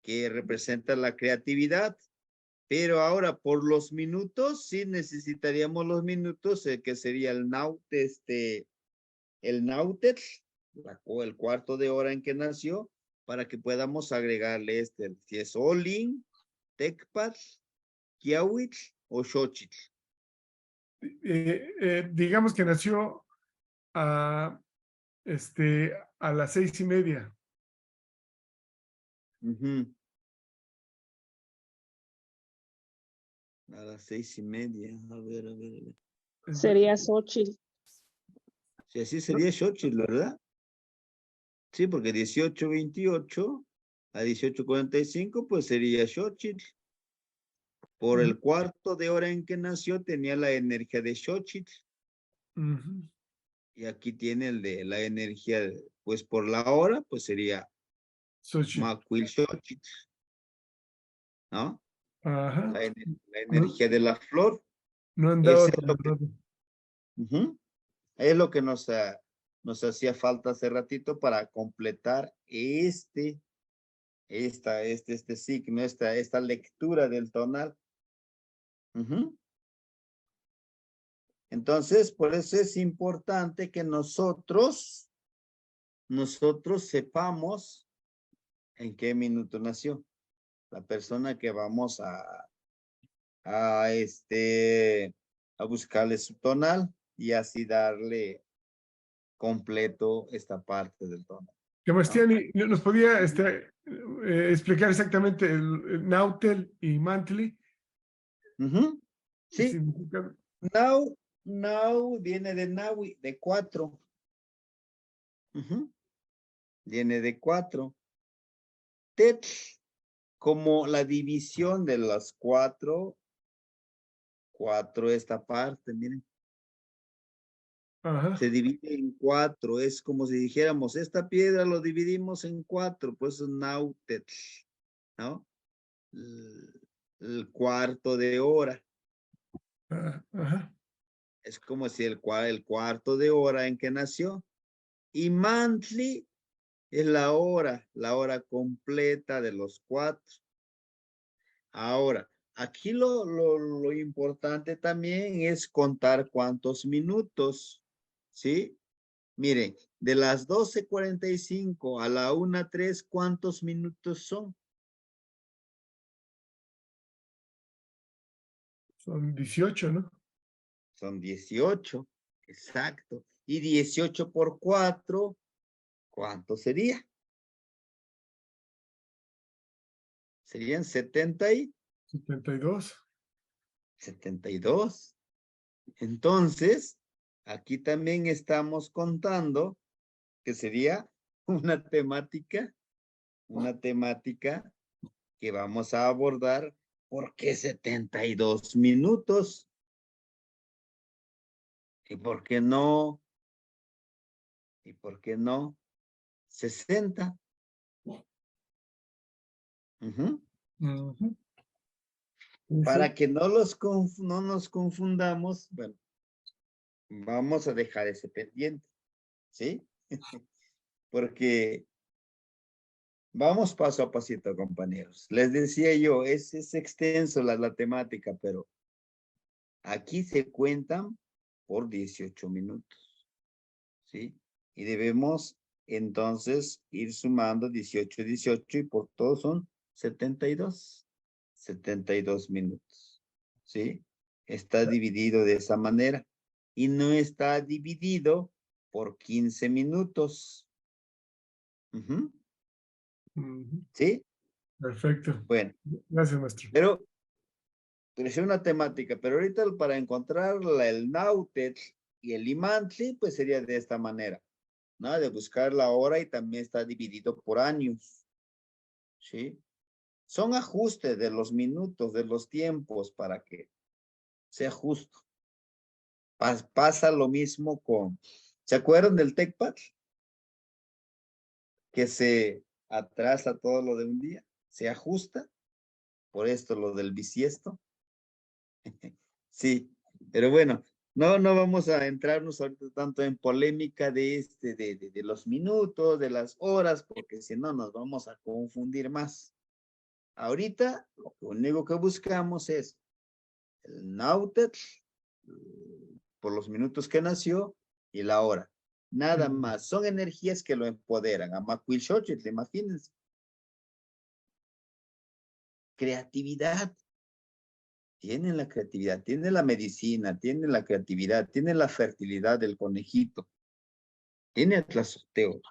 Speaker 1: que representa la creatividad. Pero ahora por los minutos, sí necesitaríamos los minutos, que sería el náutetl, o el cuarto de hora en que nació, para que podamos agregarle si es Olin, Tecpatl, Kiawitl o Xochitl.
Speaker 3: Digamos que nació a, a las 6:30.
Speaker 1: Ujú. A las 6:30. A ver, a ver, a ver.
Speaker 7: Sería Xochitl.
Speaker 1: Sí, así sería Xochitl, ¿verdad? Sí, porque 18:28 a 18:45, pues sería Xochitl. Por el cuarto de hora en que nació, tenía la energía de Xochitl.
Speaker 3: Ujú.
Speaker 1: Y aquí tiene el de la energía, pues por la hora, pues sería
Speaker 3: Xochitl.
Speaker 1: Macuil Xochitl, ¿no?
Speaker 3: Ajá.
Speaker 1: La
Speaker 3: No,
Speaker 1: energía de la flor.
Speaker 3: no han dado
Speaker 1: Ese es lo que,
Speaker 3: tan-
Speaker 1: es lo que nos hacía falta hace ratito para completar este signo, esta lectura del tonal. Ujú. Entonces, por eso es importante que nosotros sepamos en qué minuto nació la persona que vamos a buscarle su tonal y así darle completo esta parte del tonal.
Speaker 3: Sebastián, ¿nos podía explicar exactamente el Nautel y Mantli?
Speaker 1: Ujú.
Speaker 3: El
Speaker 1: Sí,
Speaker 3: significado.
Speaker 1: now viene de nawi, de 4. Ujú. Viene de 4. Tet, como la división de las 4 esta parte, miren.
Speaker 3: Ajá.
Speaker 1: Se divide en 4, es como si dijéramos, esta piedra lo dividimos en 4, pues es nautet, ¿no? El cuarto de hora.
Speaker 3: Ajá.
Speaker 1: Es como si el cuarto de hora en que nació. Y mantli es la hora completa de los 4. Ahora, aquí lo importante también es contar cuántos minutos, ¿sí? Miren, de las 12:45 a la 1:03, ¿cuántos minutos son?
Speaker 3: Son 18, ¿no?
Speaker 1: Son 18, exacto. Y 18 por 4, ¿cuánto sería? Serían
Speaker 3: 72.
Speaker 1: 72. Entonces, aquí también estamos contando que sería una temática que vamos a abordar. ¿Por qué 72 minutos? ¿Y por qué no? 60? Ujú.
Speaker 3: Ujú.
Speaker 1: Para que no nos confundamos, bueno, vamos a dejar ese pendiente, ¿sí? Porque vamos paso a pasito, compañeros. Les decía yo, es extenso la temática, pero aquí se cuentan por 18 minutos, ¿sí? Y debemos entonces ir sumando 18 y por todos son 72 minutos, ¿sí? Está dividido de esa manera y no está dividido por 15 minutos. Ujú.
Speaker 3: Ujú.
Speaker 1: ¿Sí?
Speaker 3: Perfecto.
Speaker 1: Bueno,
Speaker 3: Gracias, maestro.
Speaker 1: pero es una temática, pero ahorita para encontrar el náutet y el imantli, pues sería de esta manera, ¿no? De buscar la hora y también está dividido por años, ¿sí? Son ajustes de los minutos, de los tiempos para que sea justo. Pasa lo mismo ¿se acuerdan del TECPAT? que se atrasa todo lo de un día, se ajusta, por esto lo del bisiesto. Sí, pero bueno, no vamos a entrarnos ahorita tanto en polémica de los minutos, de las horas, porque si no nos vamos a confundir más. Ahorita lo único que buscamos es el Nautet, por los minutos que nació, y la hora. Nada más. Son energías que lo empoderan. A Macuilxochitl, imagínense. Creatividad. Tienen la creatividad, tiene la medicina, tiene la creatividad, tiene la fertilidad del conejito, tiene el tlazoteo.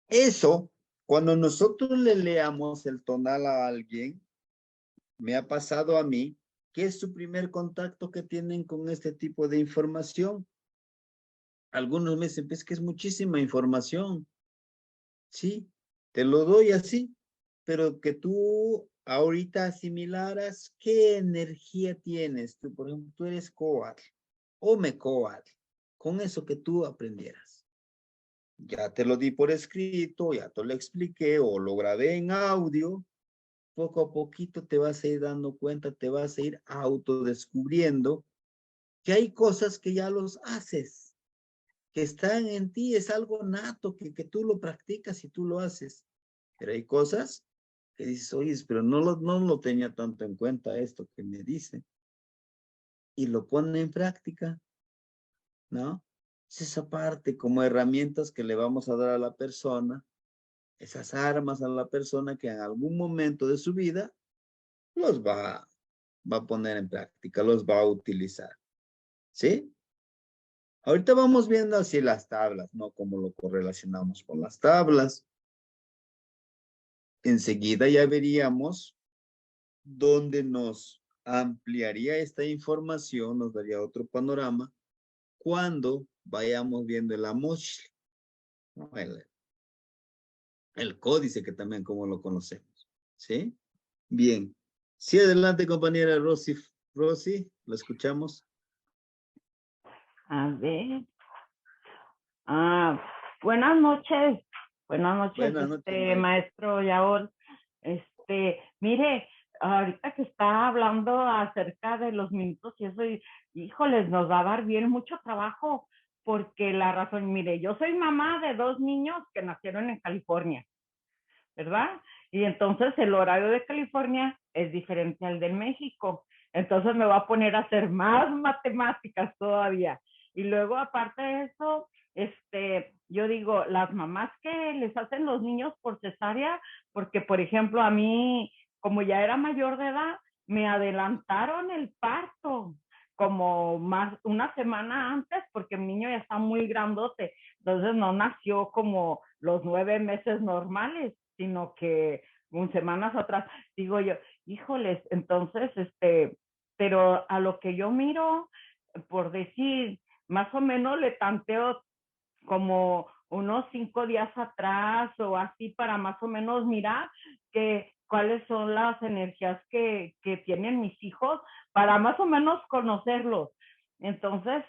Speaker 1: Eso, cuando nosotros le leamos el tonal a alguien, me ha pasado a mí, que es su primer contacto que tienen con este tipo de información. Algunos me dicen, pues que es muchísima información. Sí, te lo doy así, pero que tú ahorita asimilaras qué energía tienes. Tú, por ejemplo, tú eres Coatl o Mecoatl, con eso que tú aprendieras. Ya te lo di por escrito, ya te lo expliqué o lo grabé en audio. Poco a poquito te vas a ir dando cuenta, te vas a ir autodescubriendo que hay cosas que ya los haces, que están en ti, es algo nato, que tú lo practicas y tú lo haces. Pero hay cosas que dices, oye, pero no lo tenía tanto en cuenta esto que me dice. Y lo pone en práctica, ¿no? Es esa parte como herramientas que le vamos a dar a la persona, esas armas a la persona que en algún momento de su vida los va a poner en práctica, los va a utilizar. ¿Sí? Ahorita vamos viendo así las tablas, ¿no? Cómo lo correlacionamos con las tablas. Enseguida ya veríamos dónde nos ampliaría esta información, nos daría otro panorama cuando vayamos viendo el Amosh, ¿no? El códice, que también como lo conocemos. ¿Sí? Bien. Sí, adelante, compañera Rosy. Rosy, lo escuchamos.
Speaker 8: A ver. Buenas noches. Buenas noches,
Speaker 1: Buenas noches,
Speaker 8: maestro Yaol. Mire, ahorita que está hablando acerca de los minutos y eso, híjoles, nos va a dar bien mucho trabajo, porque la razón, mire, yo soy mamá de 2 niños que nacieron en California, ¿verdad? Y entonces el horario de California es diferente al de México. Entonces me va a poner a hacer más matemáticas todavía. Y luego, aparte de eso, yo digo, las mamás que les hacen los niños por cesárea, porque por ejemplo a mí, como ya era mayor de edad, me adelantaron el parto como más una semana antes, porque mi niño ya está muy grandote, entonces no nació como los 9 meses normales, sino que semanas atrás. Digo yo, híjoles, entonces, pero a lo que yo miro, por decir, más o menos le tanteo como unos 5 días atrás o así, para más o menos mirar cuáles son las energías que tienen mis hijos, para más o menos conocerlos. Entonces,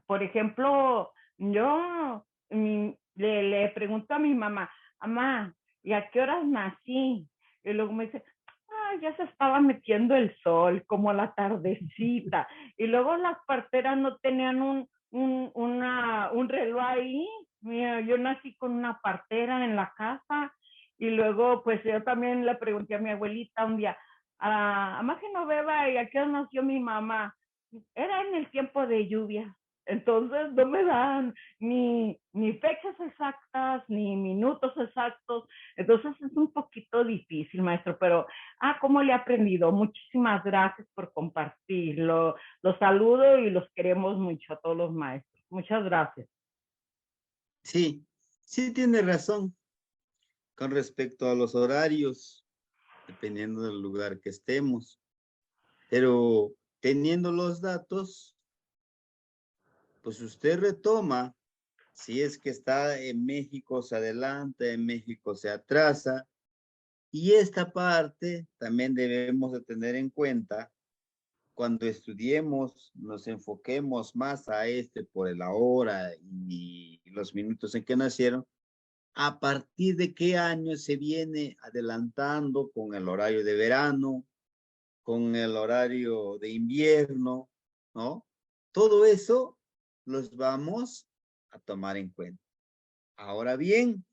Speaker 8: por ejemplo, yo le pregunto a mi mamá, mamá, ¿y a qué horas nací? Y luego me dice, ya se estaba metiendo el sol, como a la tardecita. Y luego las parteras no tenían un reloj ahí. Mira, yo nací con una partera en la casa. Y luego, pues yo también le pregunté a mi abuelita un día, mamá Genoveva, ¿y a qué hora nació mi mamá? Era en el tiempo de lluvia. Entonces no me dan ni fechas exactas, ni minutos exactos. Entonces es un poquito difícil, maestro, pero ¿cómo le he aprendido? Muchísimas gracias por compartirlo. Los saludo y los queremos mucho a todos los maestros. Muchas gracias.
Speaker 1: Sí, sí tiene razón con respecto a los horarios, dependiendo del lugar que estemos. Pero teniendo los datos, pues usted retoma, si es que está en México se adelanta, en México se atrasa. Y esta parte también debemos de tener en cuenta cuando estudiemos, nos enfoquemos más a por la hora y los minutos en que nacieron, a partir de qué año se viene adelantando con el horario de verano, con el horario de invierno, ¿no? Todo eso los vamos a tomar en cuenta. Ahora bien,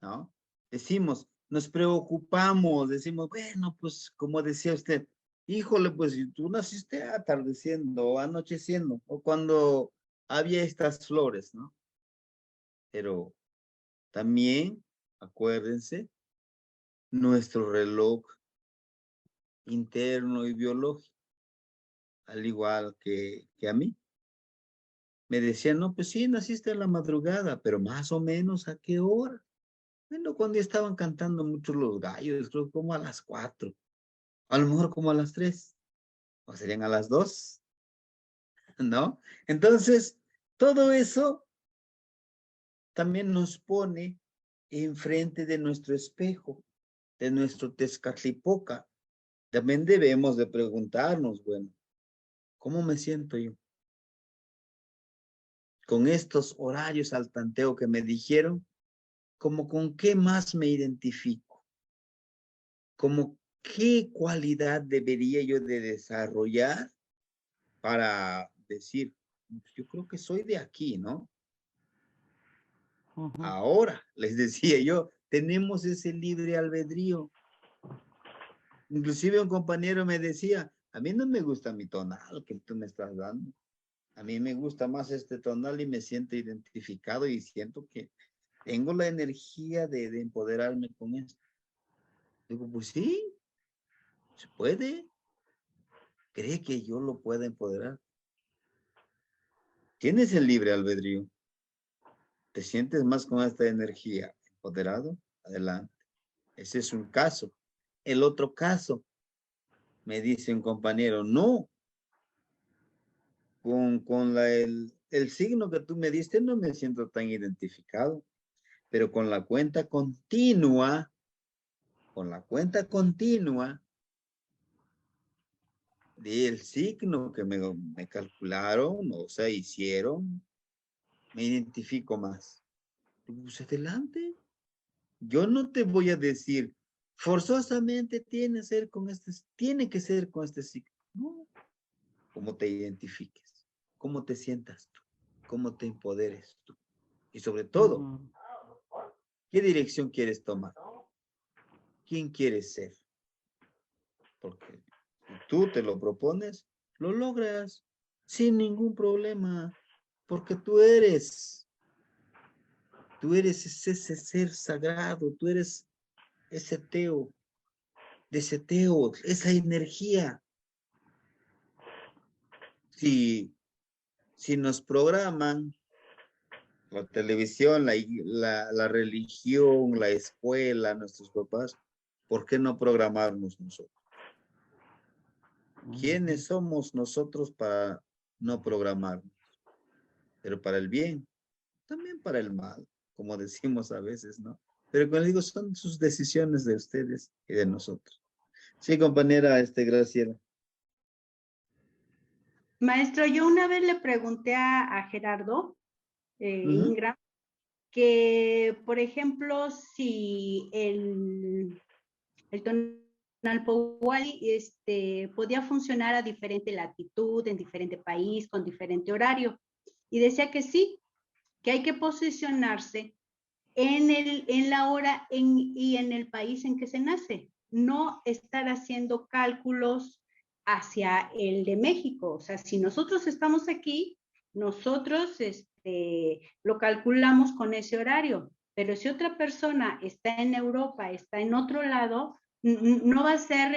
Speaker 1: ¿no? Decimos, nos preocupamos, decimos, bueno, pues como decía usted, híjole, pues si tú naciste atardeciendo o anocheciendo, o cuando había estas flores, ¿no? Pero también, acuérdense, nuestro reloj interno y biológico, al igual que a mí. Me decían, no, pues sí, naciste en la madrugada, pero más o menos ¿a qué hora? Bueno, cuando ya estaban cantando muchos los gallos, creo como a las 4, a lo mejor como a las 3, o serían a las 2, ¿no? Entonces, todo eso también nos pone enfrente de nuestro espejo, de nuestro Tezcatlipoca. También debemos de preguntarnos, bueno, ¿cómo me siento yo? Con estos horarios al tanteo que me dijeron, ¿cómo con qué más me identifico? ¿Cómo qué cualidad debería yo de desarrollar para decir, yo creo que soy de aquí, ¿no? Ahora, les decía yo, tenemos ese libre albedrío. Inclusive un compañero me decía, a mí no me gusta mi tonal que tú me estás dando. A mí me gusta más este tonal y me siento identificado y siento que tengo la energía de empoderarme con esto. Digo, pues sí, se puede. ¿Cree que yo lo pueda empoderar? Tienes el libre albedrío. ¿Te sientes más con esta energía empoderado? Adelante. Ese es un caso. El otro caso, me dice un compañero, no, con el signo que tú me diste no me siento tan identificado, pero con la cuenta continua del signo que me calcularon, o sea, hicieron, me identifico más. Pues adelante. Yo no te voy a decir, forzosamente tiene que ser con este signo. No. Cómo te identifiques, cómo te sientas tú, cómo te empoderes tú. Y sobre todo, ¿qué dirección quieres tomar? ¿Quién quieres ser? Porque si tú te lo propones, lo logras sin ningún problema, porque tú eres ese ser sagrado, tú eres ese Teo, esa energía. Si nos programan, la televisión, la religión, la escuela, nuestros papás, ¿por qué no programarnos nosotros? ¿Quiénes somos nosotros para no programarnos? Pero para el bien, también para el mal, como decimos a veces, ¿no? Pero como les digo, son sus decisiones de ustedes y de nosotros. Sí, compañera, Graciela.
Speaker 2: Maestro, yo una vez le pregunté a Gerardo Ingram que, por ejemplo, si el Tonalpowali podía funcionar a diferente latitud, en diferente país, con diferente horario. Y decía que sí, que hay que posicionarse en la hora y en el país en que se nace. No estar haciendo cálculos hacia el de México. O sea, si nosotros estamos aquí, nosotros lo calculamos con ese horario. Pero si otra persona está en Europa, está en otro lado, no va a ser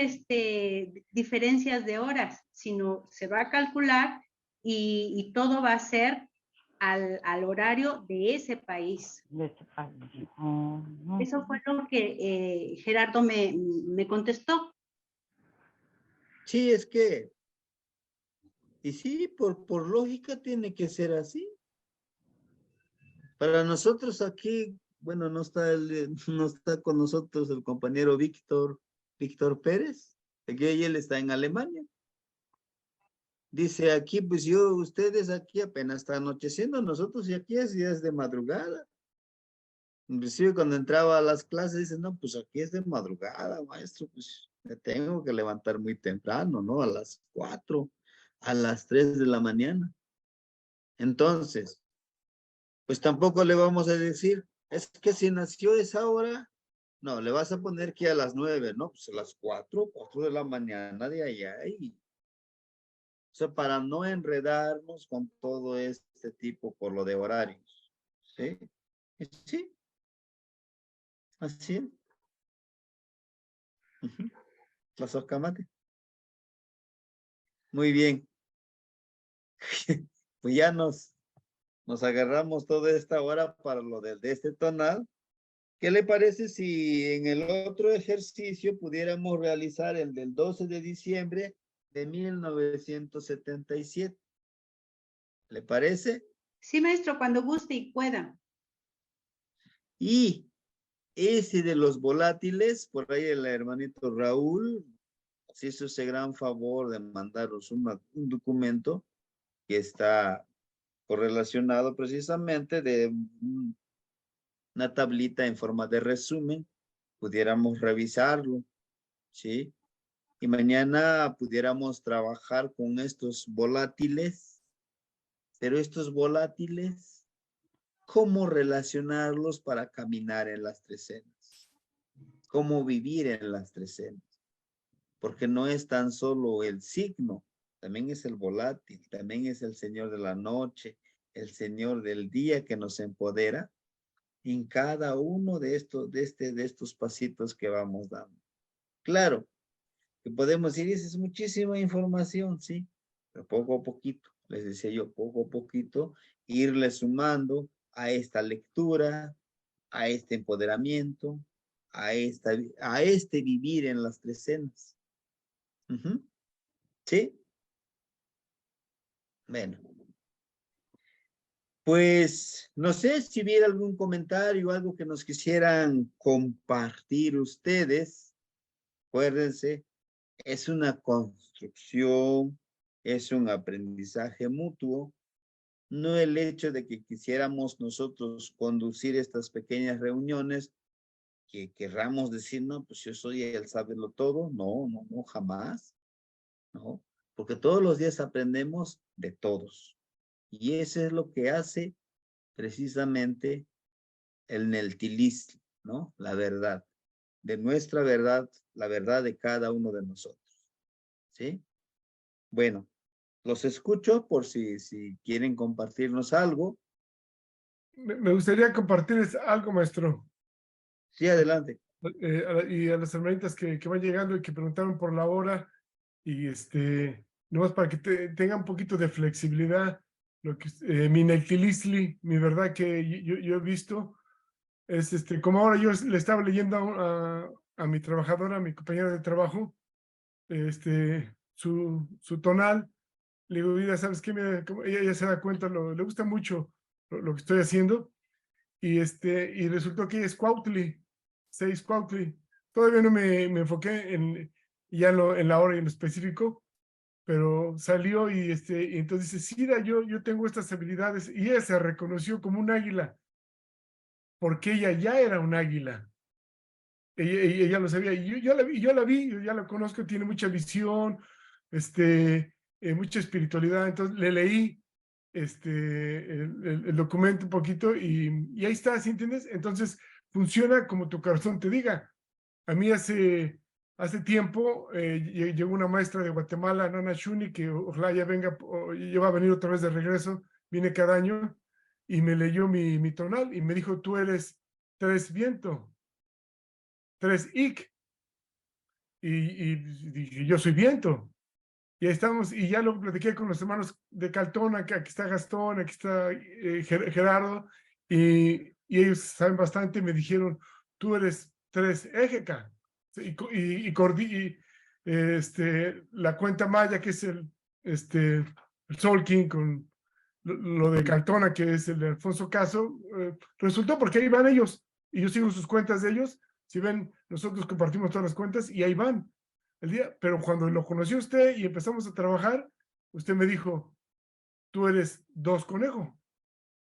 Speaker 2: diferencias de horas, sino se va a calcular y todo va a ser al horario de ese país. Eso fue lo que Gerardo me contestó.
Speaker 1: Sí, es que, y sí, por lógica tiene que ser así. Para nosotros aquí, bueno, no está con nosotros el compañero Víctor Pérez, aquí él está en Alemania. Dice aquí, pues ustedes aquí apenas está anocheciendo, nosotros y aquí ya es de madrugada. Inclusive cuando entraba a las clases, dicen, no, pues aquí es de madrugada, maestro, pues me tengo que levantar muy temprano, ¿no? A las 4, a las 3 de la mañana. Entonces, pues tampoco le vamos a decir, es que si nació esa hora, no, le vas a poner que a las 9, ¿no? Pues a las 4 de la mañana de allá. Y, o sea, para no enredarnos con todo este tipo por lo de horarios. ¿Sí? Sí, así es. La socamate. Muy bien. Pues ya nos agarramos toda esta hora para lo de este tonal. ¿Qué le parece si en el otro ejercicio pudiéramos realizar el del 12 de diciembre de 1977? ¿Le parece?
Speaker 2: Sí, maestro, cuando guste y pueda.
Speaker 1: Y ese de los volátiles, por ahí el hermanito Raúl se hizo ese gran favor de mandaros un documento que está correlacionado precisamente de una tablita en forma de resumen, pudiéramos revisarlo, ¿sí? Y mañana pudiéramos trabajar con estos volátiles, pero estos volátiles, ¿cómo relacionarlos para caminar en las trecenas? ¿Cómo vivir en las trecenas? Porque no es tan solo el signo, también es el volátil, también es el señor de la noche, el señor del día que nos empodera en cada uno de estos pasitos que vamos dando. Claro, que podemos ir, esa es muchísima información, sí, pero poco a poquito, les decía yo, poco a poquito, irle sumando a esta lectura, a este empoderamiento, a este vivir en las trecenas. ¿Sí? Bueno. Pues no sé si hubiera algún comentario, algo que nos quisieran compartir ustedes. Acuérdense, es una construcción, es un aprendizaje mutuo. No el hecho de que quisiéramos nosotros conducir estas pequeñas reuniones, que querramos decir, no, pues yo soy el saberlo todo. No, no, no, jamás. No, porque todos los días aprendemos de todos. Y eso es lo que hace precisamente el neltilismo, ¿no? La verdad. De nuestra verdad, la verdad de cada uno de nosotros. ¿Sí? Bueno, los escucho por si quieren compartirnos algo.
Speaker 3: Me gustaría compartirles algo, maestro.
Speaker 1: Sí, adelante.
Speaker 3: Y a las hermanitas que van llegando y que preguntaron por la hora, y nomás para que tengan un poquito de flexibilidad, lo que mi neltilisli, mi verdad que yo he visto, es como ahora yo le estaba leyendo a mi trabajadora, a mi compañera de trabajo, su tonal. Le digo, mira, ¿sabes qué? Ella se da cuenta, le gusta mucho lo que estoy haciendo, y resultó que es Cuautli, 6 Cuautli. Todavía no me enfoqué en la hora y en lo específico, pero salió y entonces dice, sí, yo tengo estas habilidades, y ella se reconoció como un águila, porque ella ya era un águila. Ella lo sabía, y yo la vi, yo ya la conozco, tiene mucha visión, mucha espiritualidad. Entonces le leí el documento un poquito, y ahí está, ¿sí entiendes? Entonces funciona como tu corazón te diga. A mí hace tiempo llegó una maestra de Guatemala, Nana Shuni, que ojalá ya venga, ya va a venir otra vez de regreso, viene cada año, y me leyó mi tonal y me dijo, tú eres 3 viento, 3 ik, y dije, yo soy viento. Y ahí estamos, y ya lo platiqué con los hermanos de Caltón, aquí está Gastón, aquí está Gerardo, y ellos saben bastante. Me dijeron, tú eres 3 Ejeka, la cuenta maya, que es el Soul King, con lo de Caltona, que es el de Alfonso Caso, resultó porque ahí van ellos, y yo sigo sus cuentas de ellos. Si ven, nosotros compartimos todas las cuentas y ahí van el día. Pero cuando lo conoció usted y empezamos a trabajar, usted me dijo, tú eres 2 conejo,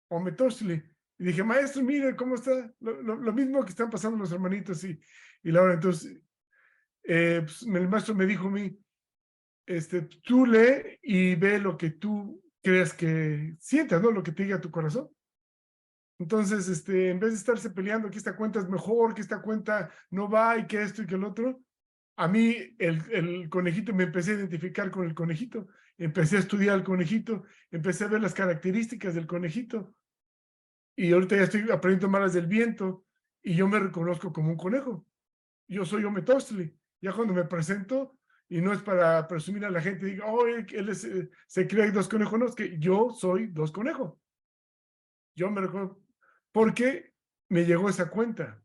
Speaker 3: o Metosli. Y dije, maestro, mire cómo está, lo mismo que están pasando los hermanitos y Laura. Entonces, pues, el maestro me dijo a mí, tú lee y ve lo que tú creas que sientas, ¿no? Lo que te diga tu corazón. Entonces, en vez de estarse peleando que esta cuenta es mejor, que esta cuenta no va y que esto y que el otro, a mí el conejito, me empecé a identificar con el conejito, empecé a estudiar el conejito, empecé a ver las características del conejito y ahorita ya estoy aprendiendo malas del viento y yo me reconozco como un conejo. Yo soy Ometostli. Ya cuando me presento, y no es para presumir a la gente, diga, oh, él se cree 2 conejos, no, es que yo soy 2 conejos. Yo me reconozco porque me llegó esa cuenta.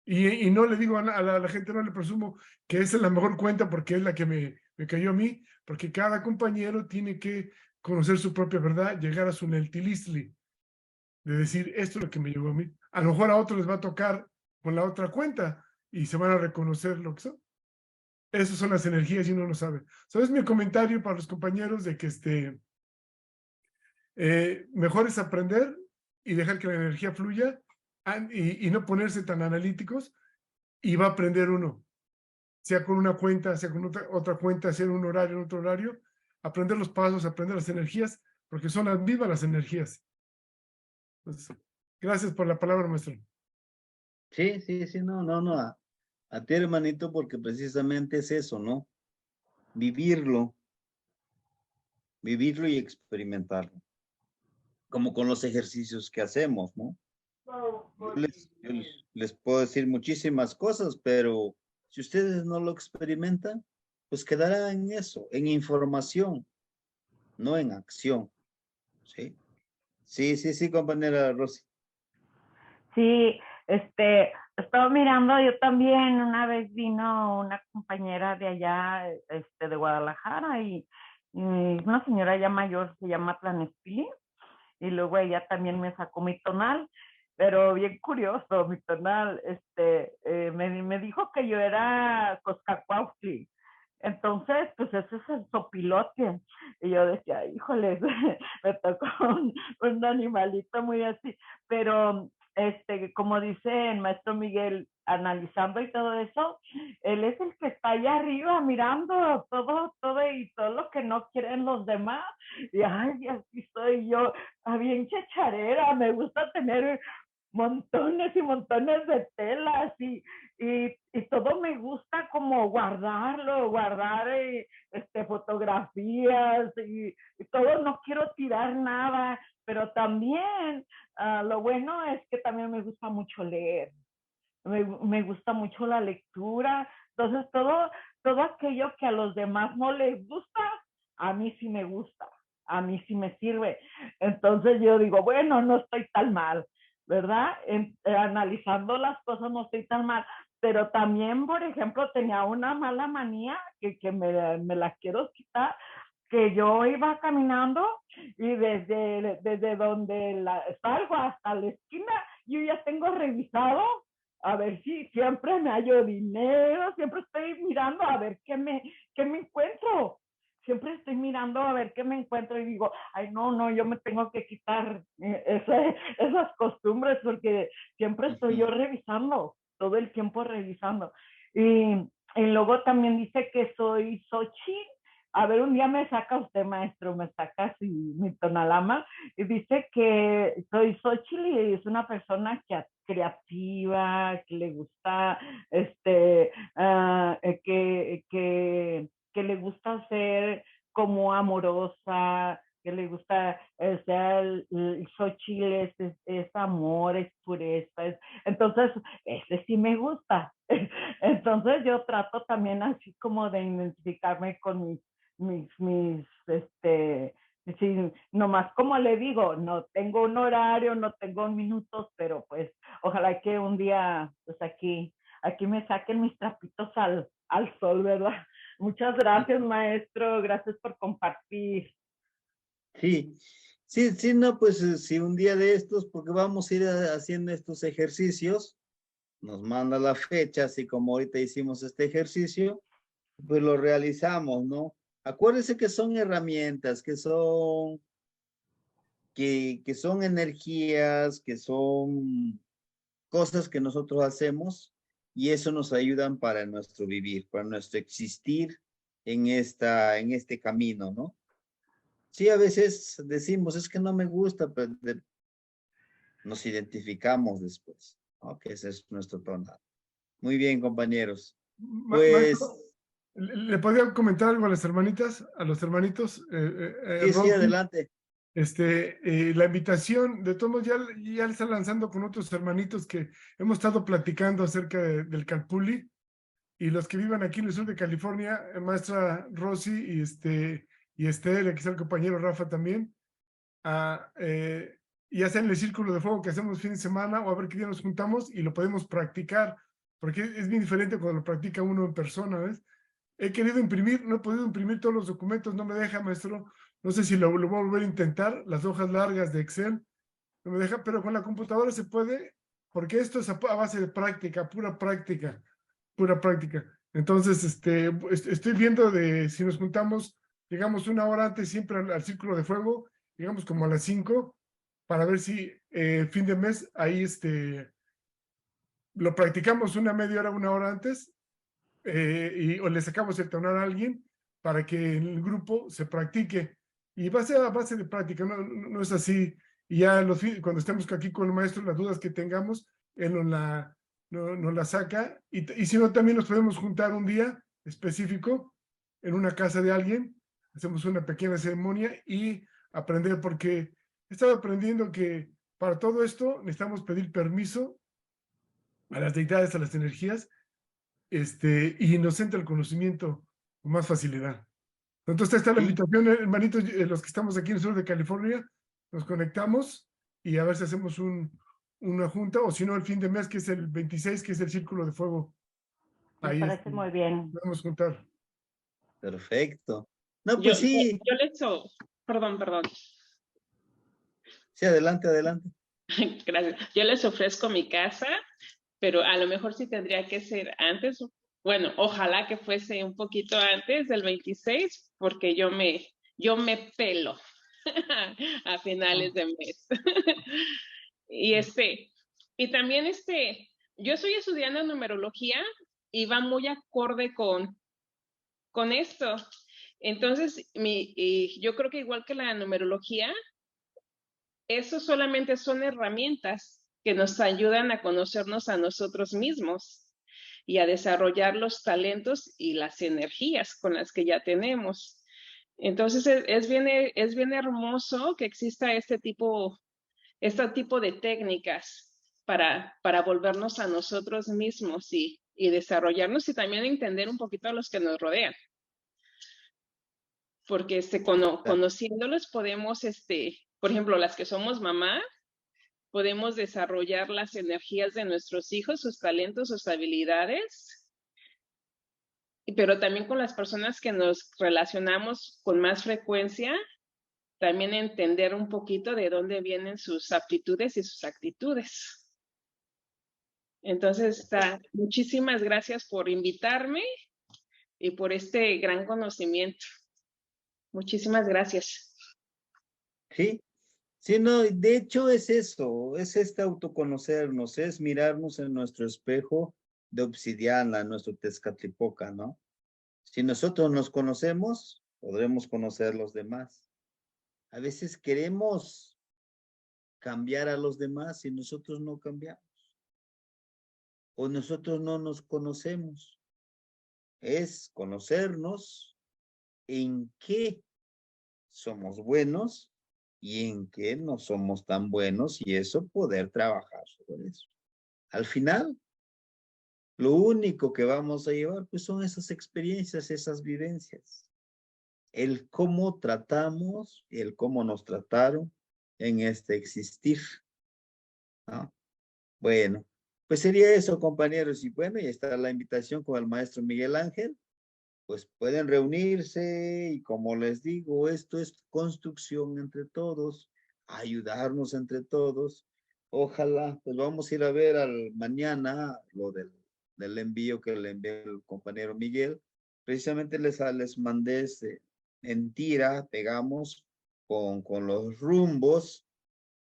Speaker 3: Y no le digo a la gente, no le presumo que esa es la mejor cuenta porque es la que me cayó a mí, porque cada compañero tiene que conocer su propia verdad, llegar a su neltilistli, de decir, esto es lo que me llegó a mí. A lo mejor a otros les va a tocar con la otra cuenta y se van a reconocer lo que son. Esas son las energías y uno no sabe. ¿Sabes? Mi comentario para los compañeros de que mejor es aprender y dejar que la energía fluya y no ponerse tan analíticos y va a aprender uno, sea con una cuenta, sea con otra cuenta, sea en un horario, en otro horario, aprender los pasos, aprender las energías, porque son las mismas las energías. Entonces, gracias por la palabra, maestro.
Speaker 1: Sí, no, a ti, hermanito, porque precisamente es eso, ¿no? Vivirlo y experimentarlo, como con los ejercicios que hacemos, ¿no? Yo les puedo decir muchísimas cosas, pero si ustedes no lo experimentan, pues quedará en eso, en información, no en acción, ¿sí? Sí, compañera Rosy.
Speaker 8: Sí, estaba mirando, yo también, una vez vino una compañera de allá, de Guadalajara, y una señora ya mayor, se llama Tlanespili, y luego ella también me sacó mi tonal, pero bien curioso, mi tonal, me dijo que yo era Coscacuautli. Entonces, pues ese es el sopilote. Y yo decía, híjoles, me tocó un animalito muy así. Pero, como dice el maestro Miguel, analizando y todo eso, él es el que está allá arriba mirando todo y todo lo que no quieren los demás. Y ay, así soy yo, bien chacharera, me gusta tener montones y montones de telas y todo me gusta como guardar fotografías y todo, no quiero tirar nada, pero también lo bueno es que también me gusta mucho leer, me gusta mucho la lectura, entonces todo aquello que a los demás no les gusta, a mí sí me gusta, a mí sí me sirve, entonces yo digo, bueno, no estoy tan mal, ¿verdad? Analizando las cosas no estoy tan mal, pero también, por ejemplo, tenía una mala manía que me la quiero quitar, que yo iba caminando y desde donde salgo hasta la esquina, yo ya tengo revisado a ver si siempre me hallo dinero, siempre estoy mirando a ver qué me encuentro. Siempre estoy mirando a ver qué me encuentro y digo, ay, no, yo me tengo que quitar esas costumbres porque siempre estoy yo revisando, todo el tiempo revisando. Y luego también dice que soy Xochitl. A ver, un día me saca usted, maestro, me saca así mi tonalama y dice que soy Xochitl y es una persona creativa, que le gusta, que le gusta ser como amorosa, que le gusta, el Xochitl es amor, es pureza, entonces ese sí me gusta. Entonces yo trato también así como de identificarme con sí, nomás como le digo, no tengo un horario, no tengo minutos, pero pues ojalá que un día, pues aquí me saquen mis trapitos al sol, ¿verdad? Muchas gracias, maestro, gracias por compartir.
Speaker 1: Sí, no, pues si un día de estos, porque vamos a ir haciendo estos ejercicios, nos manda la fecha, así como ahorita hicimos este ejercicio, pues lo realizamos, ¿no? Acuérdense que son herramientas, que son energías, que son cosas que nosotros hacemos y eso nos ayudan para nuestro vivir, para nuestro existir en este camino, ¿no? Sí, a veces decimos, es que no me gusta, pero nos identificamos después, ¿no? Que ese es nuestro tono. Muy bien, compañeros. Pues...
Speaker 3: Maestro, ¿le podría comentar algo a las hermanitas, a los hermanitos?
Speaker 1: sí,
Speaker 3: Rosy,
Speaker 1: adelante.
Speaker 3: La invitación, de todos modos, ya le están lanzando con otros hermanitos que hemos estado platicando acerca del Calpulli, y los que vivan aquí en el sur de California, maestra Rosy y Esther, aquí está el compañero Rafa también, ya sea en el círculo de fuego que hacemos fin de semana o a ver qué día nos juntamos y lo podemos practicar, porque es bien diferente cuando lo practica uno en persona, ¿ves? He querido imprimir, no he podido imprimir todos los documentos, no me deja, maestro. No sé si lo voy a volver a intentar, las hojas largas de Excel, no me deja, pero con la computadora se puede, porque esto es a base de práctica, pura práctica, pura práctica. Entonces, estoy viendo de si nos juntamos, llegamos una hora antes siempre al círculo de fuego, llegamos como a las 5, para ver si fin de mes ahí lo practicamos una media hora, una hora antes, o le sacamos el tonar a alguien para que en el grupo se practique. Y va a ser a base de práctica, no es así. Y ya cuando estemos aquí con el maestro, las dudas que tengamos, él nos la saca. Y si no, también nos podemos juntar un día específico en una casa de alguien, hacemos una pequeña ceremonia y aprender, porque he estado aprendiendo que para todo esto necesitamos pedir permiso a las deidades, a las energías, y nos entra el conocimiento con más facilidad. Entonces, está la invitación, hermanitos, los que estamos aquí en el sur de California, nos conectamos y a ver si hacemos una junta, o si no, el fin de mes, que es el 26, que es el Círculo de Fuego.
Speaker 8: Me parece muy bien.
Speaker 3: Podemos juntar.
Speaker 1: Perfecto. No, pues sí.
Speaker 7: Perdón.
Speaker 1: Sí, adelante.
Speaker 7: Gracias. Yo les ofrezco mi casa, pero a lo mejor sí tendría que ser antes. Bueno, ojalá que fuese un poquito antes del 26, porque yo me pelo a finales de mes. Y también yo estoy estudiando numerología y va muy acorde con esto. Entonces, yo creo que igual que la numerología, eso solamente son herramientas que nos ayudan a conocernos a nosotros mismos y a desarrollar los talentos y las energías con las que ya tenemos. Entonces, es bien hermoso que exista este tipo de técnicas para volvernos a nosotros mismos y desarrollarnos, y también entender un poquito a los que nos rodean. Porque conociéndolos podemos, por ejemplo, las que somos mamá, podemos desarrollar las energías de nuestros hijos, sus talentos, sus habilidades, pero también con las personas que nos relacionamos con más frecuencia, también entender un poquito de dónde vienen sus aptitudes y sus actitudes. Entonces, muchísimas gracias por invitarme y por este gran conocimiento. Muchísimas gracias.
Speaker 1: Sí, no, de hecho es eso, es autoconocernos, es mirarnos en nuestro espejo de obsidiana, nuestro Tezcatlipoca, ¿no? Si nosotros nos conocemos, podremos conocer a los demás. A veces queremos cambiar a los demás y nosotros no cambiamos. O nosotros no nos conocemos. Es conocernos en qué somos buenos y en qué no somos tan buenos, y eso poder trabajar sobre eso. Al final, lo único que vamos a llevar pues son esas experiencias, esas vivencias. El cómo tratamos, el cómo nos trataron en este existir, ¿no? Bueno, pues sería eso, compañeros. Y bueno, ya está la invitación con el maestro Miguel Ángel. Pues pueden reunirse y, como les digo, esto es construcción entre todos, ayudarnos entre todos. Ojalá, pues vamos a ir a ver mañana lo del envío que le envió el compañero Miguel. Precisamente les mandé en tira, pegamos con los rumbos,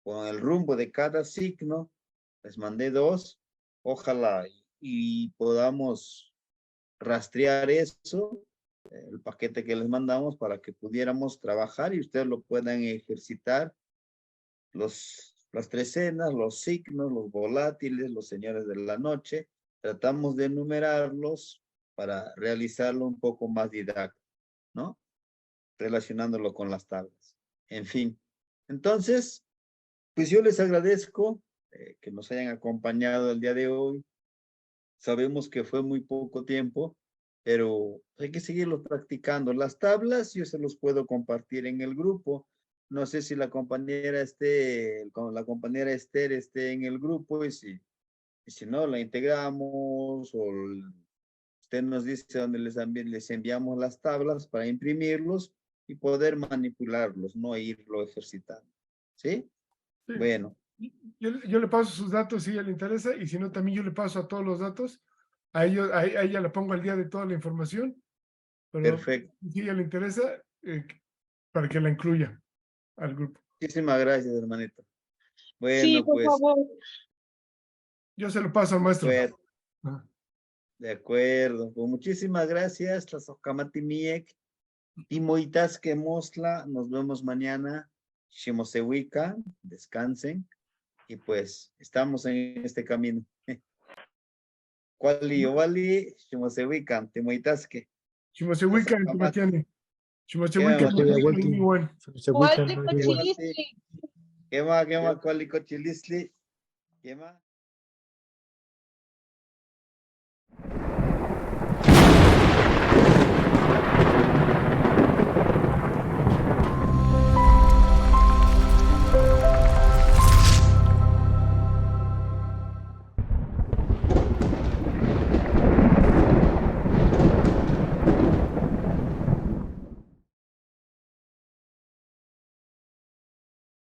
Speaker 1: con el rumbo de cada signo. Les mandé 2. Ojalá y podamos rastrear eso, el paquete que les mandamos, para que pudiéramos trabajar y ustedes lo puedan ejercitar. Las trecenas, los signos, los volátiles, los señores de la noche. Tratamos de enumerarlos para realizarlo un poco más didáctico, ¿no? Relacionándolo con las tablas. En fin. Entonces, pues yo les agradezco que nos hayan acompañado el día de hoy. Sabemos que fue muy poco tiempo, pero hay que seguirlo practicando. Las tablas yo se los puedo compartir en el grupo. No sé si la compañera Esther esté en el grupo, y si no, la integramos, o usted nos dice dónde les enviamos las tablas para imprimirlos y poder manipularlos, no irlo ejercitando. ¿Sí?
Speaker 3: Sí.
Speaker 1: Bueno.
Speaker 3: Yo le paso sus datos si a ella le interesa, y si no, también yo le paso a todos los datos. A ella la pongo al día de toda la información. Pero
Speaker 1: perfecto.
Speaker 3: si a ella le interesa, para que la incluya al grupo.
Speaker 1: Muchísimas gracias, hermanito. Bueno,
Speaker 7: sí, por
Speaker 1: pues.
Speaker 7: favor.
Speaker 3: Yo se lo paso al maestro.
Speaker 1: De acuerdo. Pues muchísimas gracias. Tlazohkamati Timoitasque Mosla. Nos vemos mañana. Shimosewika. Descansen. Y pues estamos en este camino. Kuali Ovali, Shimosewika, Timoitasque.
Speaker 3: Shimosewika, Timatiani. Shimosewika, igual.
Speaker 7: ¿Cuál te cochiliste?
Speaker 1: Quema, Kuali Cochilisli. Quema.